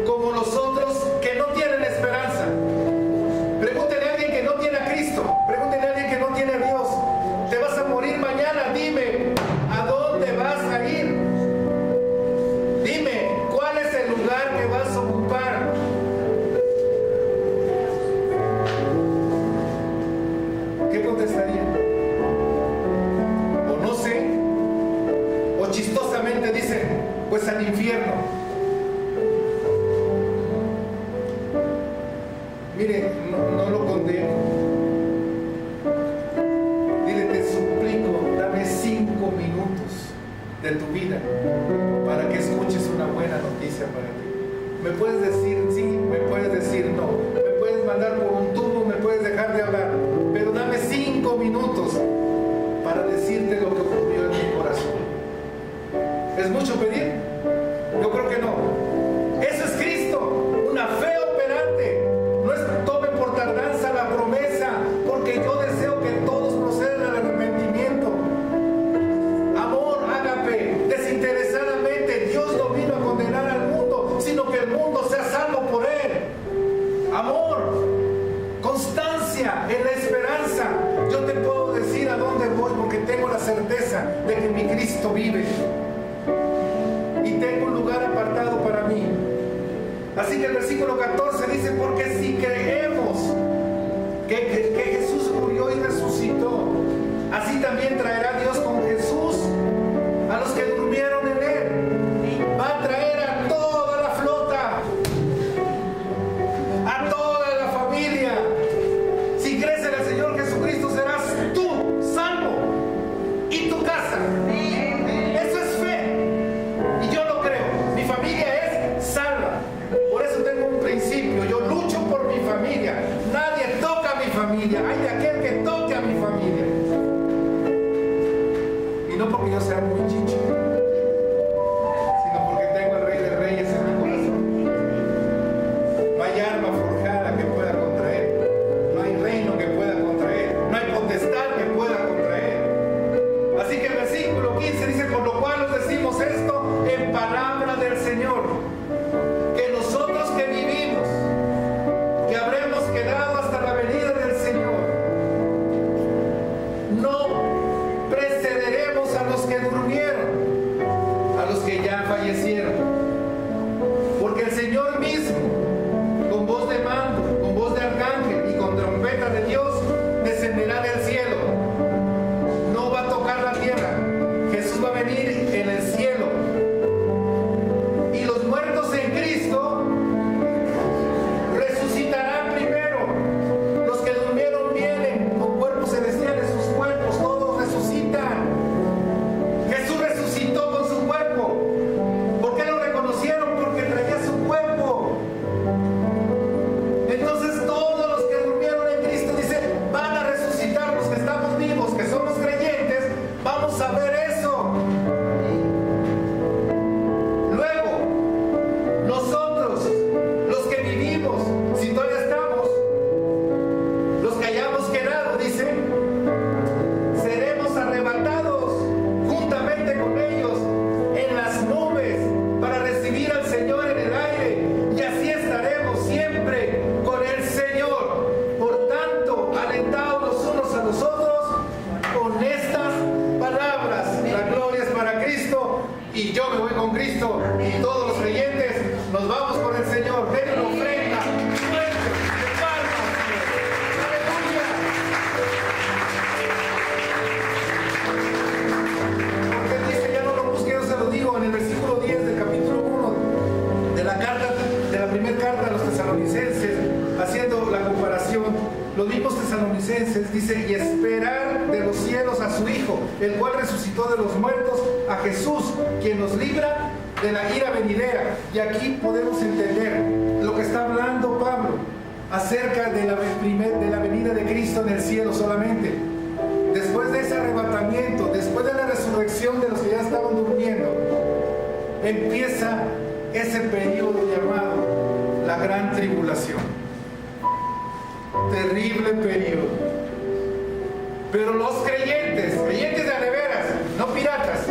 S1: como los otros que no tienen esperanza. Pregúntele a alguien que no tiene a Cristo, pregúntele a alguien que no tiene a Dios: te vas a morir mañana, dime, ¿a dónde vas a ir? Dime, ¿cuál es el lugar Mire, no lo condeno. Dile, te suplico, dame 5 minutos de tu vida para que escuches una buena noticia para ti. Me puedes decir sí, me puedes decir no, me puedes mandar por un tubo, me puedes dejar de hablar, pero dame 5 minutos para decirte lo que ocurrió en mi corazón. ¿Es mucho pedir? Yo creo que no. Eso es Cristo, una fe operante. No es tome por tardanza la promesa, porque yo deseo que todos procedan al arrepentimiento. Amor, ágape, desinteresadamente. Dios no vino a condenar al mundo, sino que el mundo sea salvo por él. Amor, constancia en la esperanza. Yo te puedo decir a dónde voy porque tengo la certeza de que mi Cristo vive y tengo un lugar apartado para mí. Así que el versículo 14 dice, porque si creemos que Jesús murió y resucitó, así también traerá Dios con Jesús a los que durmieron en él. Va a traer a toda la flota, a toda la familia. Si crees en el Señor Jesucristo, serás tú salvo y tu casa. Eso es fe. Y yo lo creo. Mi familia es salva. Por eso tengo un principio. Yo lucho por mi familia. Nadie toca a mi familia. Hay de aquel que toque a mi familia. Y no porque yo sea muy chicho, sino porque tengo al Rey de Reyes en mi corazón. No hay arma forjada que pueda contra él. No hay reino que pueda contra él. No hay potestad que pueda contra él. Así que el versículo 15 dice, por lo cual os decimos esto en palabra del Señor, que nosotros que vivimos, que habremos quedado hasta la venida del Señor, no precederemos a los que durmieron, a los que ya fallecieron. Porque el Señor mismo, con voz de mando, con voz de arcángel y con trompeta de Dios, descenderá del cielo. No va a tocar la tierra. Jesús va a venir en el cielo. Y los muertos en Cristo resucitarán primero. Los que durmieron vienen con cuerpos celestiales, sus cuerpos, todos resucitan. Jesús resucitó con su cuerpo. ¿Por qué lo reconocieron? Porque traía su cuerpo. Entonces todos los que durmieron en Cristo, dice, van a resucitar. Los que estamos vivos, que somos creyentes, vamos a ver eso. Luego, nosotros, los que vivimos, si todavía estamos, los que hayamos quedado, dice, seremos arrebatados juntamente con ellos en las nubes para recibir al Señor en el aire, y así estaremos siempre con el Señor. Por tanto, alentaos los unos a los otros con estas palabras. La gloria es para Cristo y yo me voy con Cristo, y todos los creyentes nos vamos con el Señor. Denle una ofrenda fuerte de palmas. Aleluya. Porque él dice, ya no lo busqué, yo se lo digo en el versículo 10 del capítulo 1 de la carta, de la primera carta a los tesalonicenses, haciendo la comparación. Los mismos tesalonicenses dice, y esperar de los cielos a su Hijo, el cual resucitó de los muertos, a Jesús, quien nos libra de la ira venidera. Y aquí podemos entender lo que está hablando Pablo acerca de la venida de Cristo en el cielo solamente. Después de ese arrebatamiento, después de la resurrección de los que ya estaban durmiendo, empieza ese periodo llamado la gran tribulación. Terrible periodo. Pero los creyentes de a de veras, no piratas,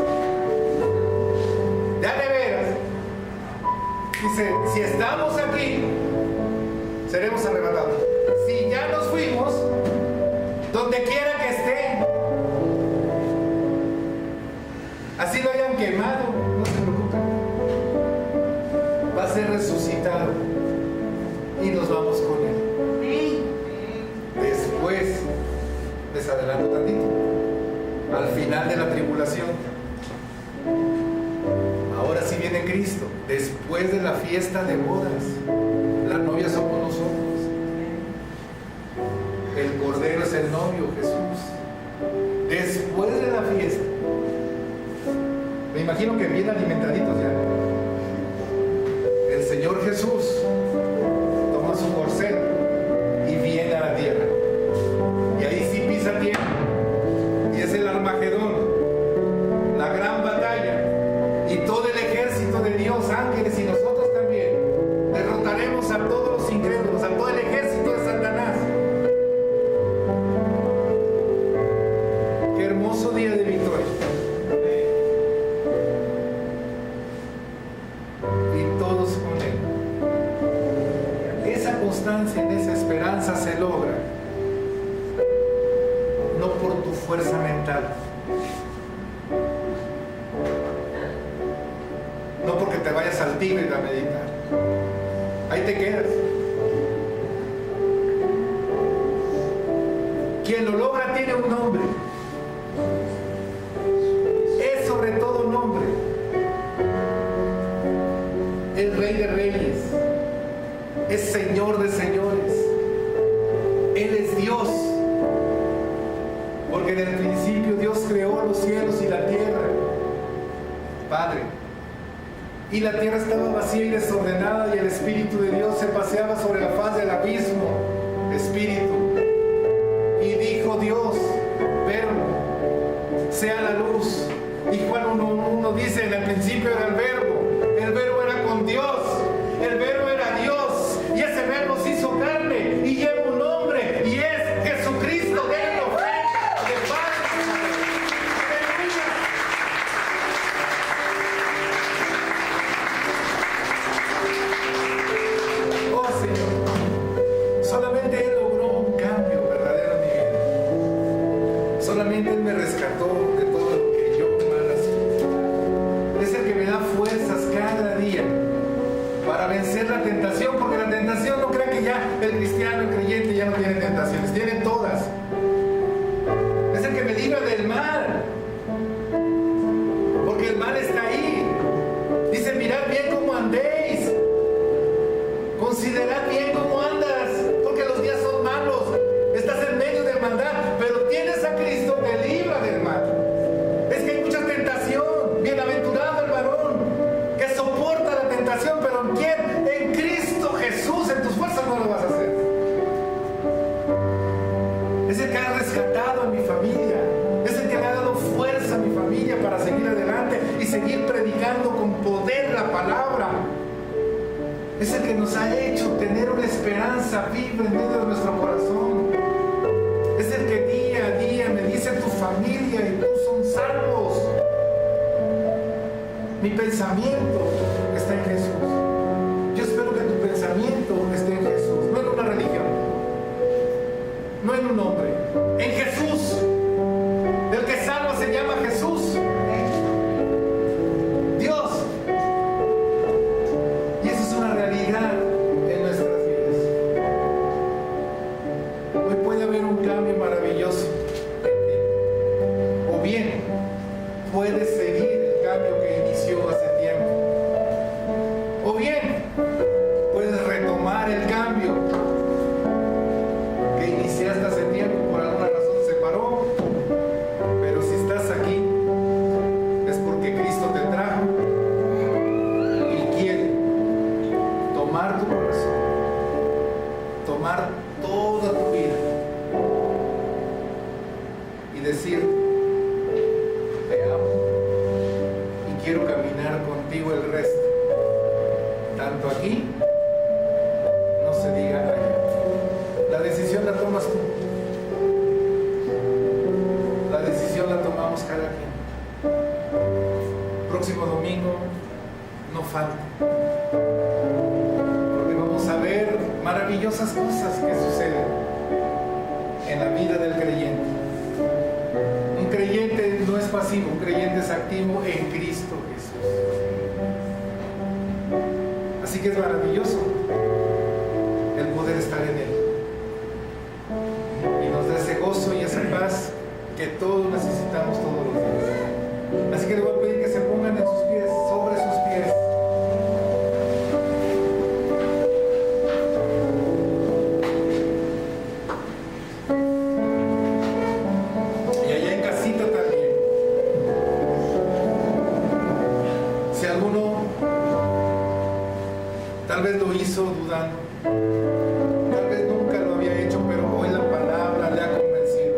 S1: de a de veras, dice, si estamos aquí, seremos arrebatados. Si ya nos fuimos, donde quiera que esté, así lo hayan quemado, no se preocupen, va a ser resucitado y nos vamos con él. Después, les adelanto tantito, al final de la tribulación, ahora sí viene Cristo, después de la fiesta de bodas, la novia somos nosotros. el novio Jesús. Después de la fiesta, me imagino que bien alimentaditos ya, el Señor Jesús toma su corcel y viene a la tierra. Y ahí sí pisa tierra. Y es el Armagedón, la gran batalla. Y todo el ejército de Dios, ángeles y nosotros también, derrotaremos a todos los incrédulos, a todo el ejército de Satanás. Qué hermoso día de victoria. Y todos con Él. Esa constancia en esa esperanza se logra no por tu fuerza mental, no porque te vayas al Tíbet a meditar, ahí te quedas. Quien lo logra tiene un nombre, es sobre todo nombre, es Rey de Reyes, es Señor de Señores, Él es Dios. Porque en el principio Dios creó los cielos y la tierra, Padre. Y la tierra estaba vacía y desordenada, y el Espíritu de Dios se paseaba sobre la faz del abismo. Espíritu. Y dijo Dios, verbo, sea la luz. Y Juan 1:1 dice, en el principio era el verbo era con Dios, el verbo era Dios, y ese verbo se hizo carne y lleva un nombre, y es Jesucristo. Solamente Él me rescató de todo lo que yo mal hacía. Es el que me da fuerzas cada día para vencer la tentación, porque la tentación, no crea que ya el cristiano, el creyente ya no tiene tentaciones, tiene todas. Es el que me libra del mal, porque el mal está ahí. Dice, mirad bien cómo andéis, considerad bien cómo andas, porque los días son malos. Estás en medio de maldad, pero tienes a Cristo que libra del mal. Es que hay mucha tentación. Bienaventurado el varón que soporta la tentación, pero ¿en quién? En Cristo Jesús. En tus fuerzas no lo vas a hacer. Es el que ha rescatado a mi familia. Es el que me ha dado fuerza a mi familia para seguir adelante y seguir predicando con poder la palabra. Es el que nos ha hecho tener una esperanza viva en medio de nuestro corazón. Es el que día a día me dice, tu familia y tú son salvos. Mi pensamiento está en Jesús. Yo espero que tu pensamiento esté en Jesús, no en una religión, no en un hombre, en Jesús. El que salva se llama Jesús, Dios. Y eso es una realidad en nuestras vidas. Hoy puede haber un cambio maravilloso en ti. O bien, puedes seguir el cambio que inició hace tiempo. O bien, puedes retomar el cambio que iniciaste hace tiempo. Por alguna razón se paró. Pero si estás aquí, es porque Cristo te trajo y quiere tomar tu corazón, tomar toda tu vida y decir, te amo y quiero caminar contigo el resto, tanto aquí, no se diga allá. La decisión la tomas tú, la decisión la tomamos cada quien. Próximo domingo no falte, porque vamos a ver maravillosas cosas que suceden en la vida del creyente. Un creyente no es pasivo, un creyente es activo en Cristo Jesús. Así que es maravilloso el poder estar en Él. Y nos da ese gozo y esa paz que todos necesitamos todos los días. Así que le voy a pedir que se pongan en sus pies, sobre sus pies. Tal vez lo hizo dudando. Tal vez nunca lo había hecho, pero hoy la palabra le ha convencido.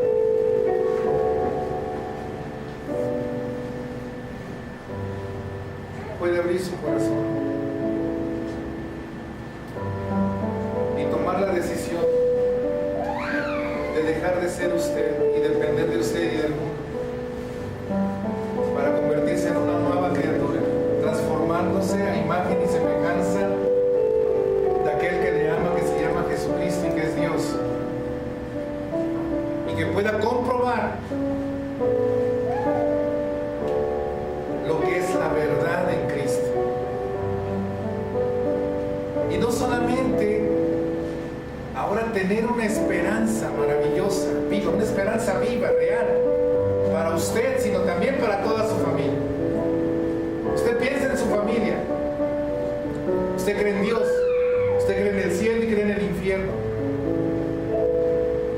S1: Puede abrir su corazón y tomar la decisión de dejar de ser usted y depender de usted y del mundo para convertirse en una nueva criatura, transformándose a imagen y semejanza de aquel que le ama, que se llama Jesucristo y que es Dios, y que pueda comprobar lo que es la verdad en Cristo. Y no solamente ahora tener una esperanza maravillosa, viva, una esperanza viva, real, para usted, sino también para toda su familia. Usted piensa en su familia. Usted cree en Dios. Usted cree en el cielo y cree en el infierno.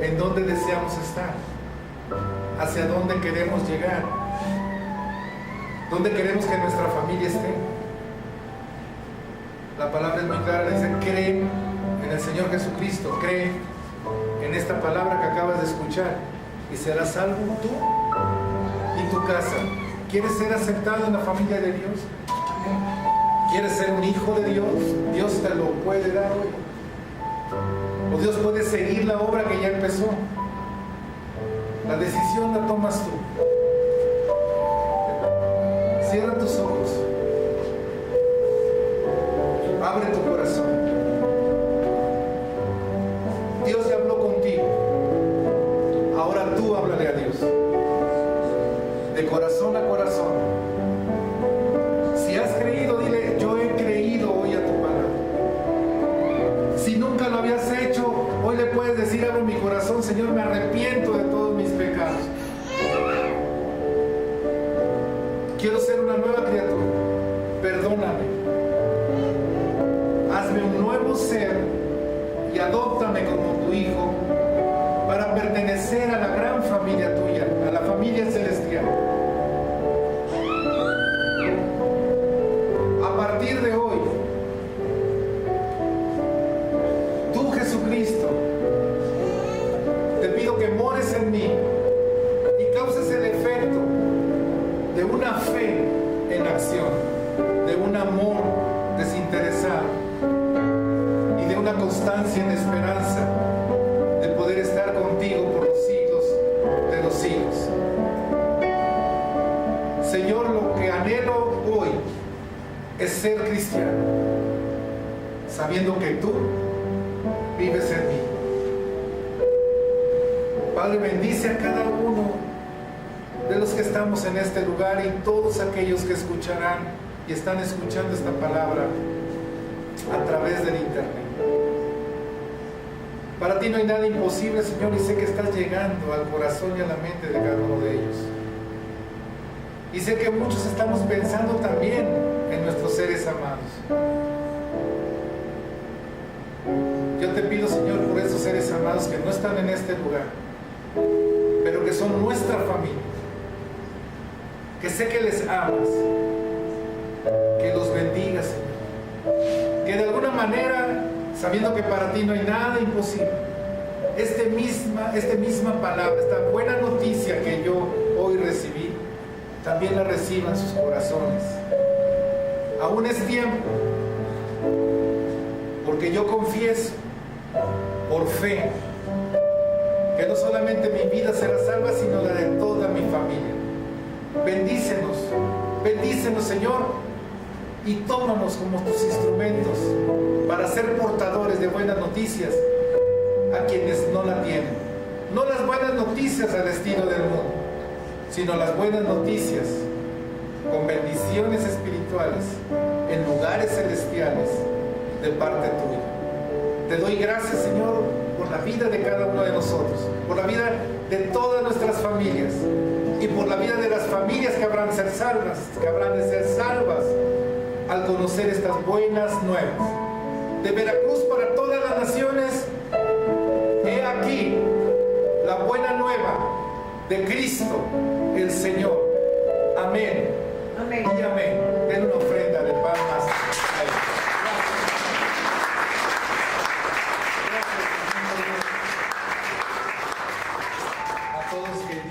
S1: ¿En dónde deseamos estar? ¿Hacia dónde queremos llegar? ¿Dónde queremos que nuestra familia esté? La palabra es muy clara, dice: cree en el Señor Jesucristo, cree en esta palabra que acabas de escuchar y serás salvo tú y tu casa. ¿Quieres ser aceptado en la familia de Dios? ¿Quieres ser un hijo de Dios? Dios te lo puede dar hoy. O Dios puede seguir la obra que ya empezó. La decisión la tomas tú. Cierra tus ojos. Abre tu corazón. Dios ya habló contigo. Ahora tú háblale a Dios. De corazón a corazón. Si has creído, dile: yo he creído hoy a tu palabra. Si nunca lo habías hecho, hoy le puedes decir: abro mi corazón, Señor, me arrepiento de todos mis pecados. Quiero ser una nueva criatura. Perdóname. Hazme un nuevo ser y adóptame como tu hijo para pertenecer a la gran familia tuya, a la familia celestial. A partir de hoy, tú, Jesucristo, te pido que mores en mí y causes el efecto de una fe en acción, de un amor desinteresado y de una constancia en esperanza de poder estar contigo por los siglos de los siglos. Señor, lo que anhelo hoy es ser cristiano, sabiendo que tú vives en mí. Padre, bendice a cada uno de los que estamos en este lugar y todos aquellos que escucharán y están escuchando esta palabra a través del internet. Para ti no hay nada imposible, Señor, y sé que estás llegando al corazón y a la mente de cada uno de ellos. Y sé que muchos estamos pensando también en nuestros seres amados. Yo te pido, Señor, por esos seres amados que no están en este lugar, pero que son nuestra familia, que sé que les amas, que los bendigas, Señor, que de alguna manera, sabiendo que para ti no hay nada imposible, esta misma palabra, esta buena noticia que yo hoy recibí, también la reciban sus corazones. Aún es tiempo, porque yo confieso por fe que no solamente mi vida será salva, sino la de toda mi familia. Bendícenos, bendícenos, Señor, y tómanos como tus instrumentos para ser portadores de buenas noticias a quienes no la tienen. No las buenas noticias al estilo del mundo, sino las buenas noticias con bendiciones espirituales en lugares celestiales de parte tuya. Te doy gracias, Señor, por la vida de cada uno de nosotros, por la vida de todas nuestras familias y por la vida de las familias que habrán de ser salvas al conocer estas buenas nuevas. De Veracruz para todas las naciones, he aquí la buena nueva de Cristo el Señor. Amén. Amén. Y amén. Den una ofrenda de palmas a Él. Gracias. todos que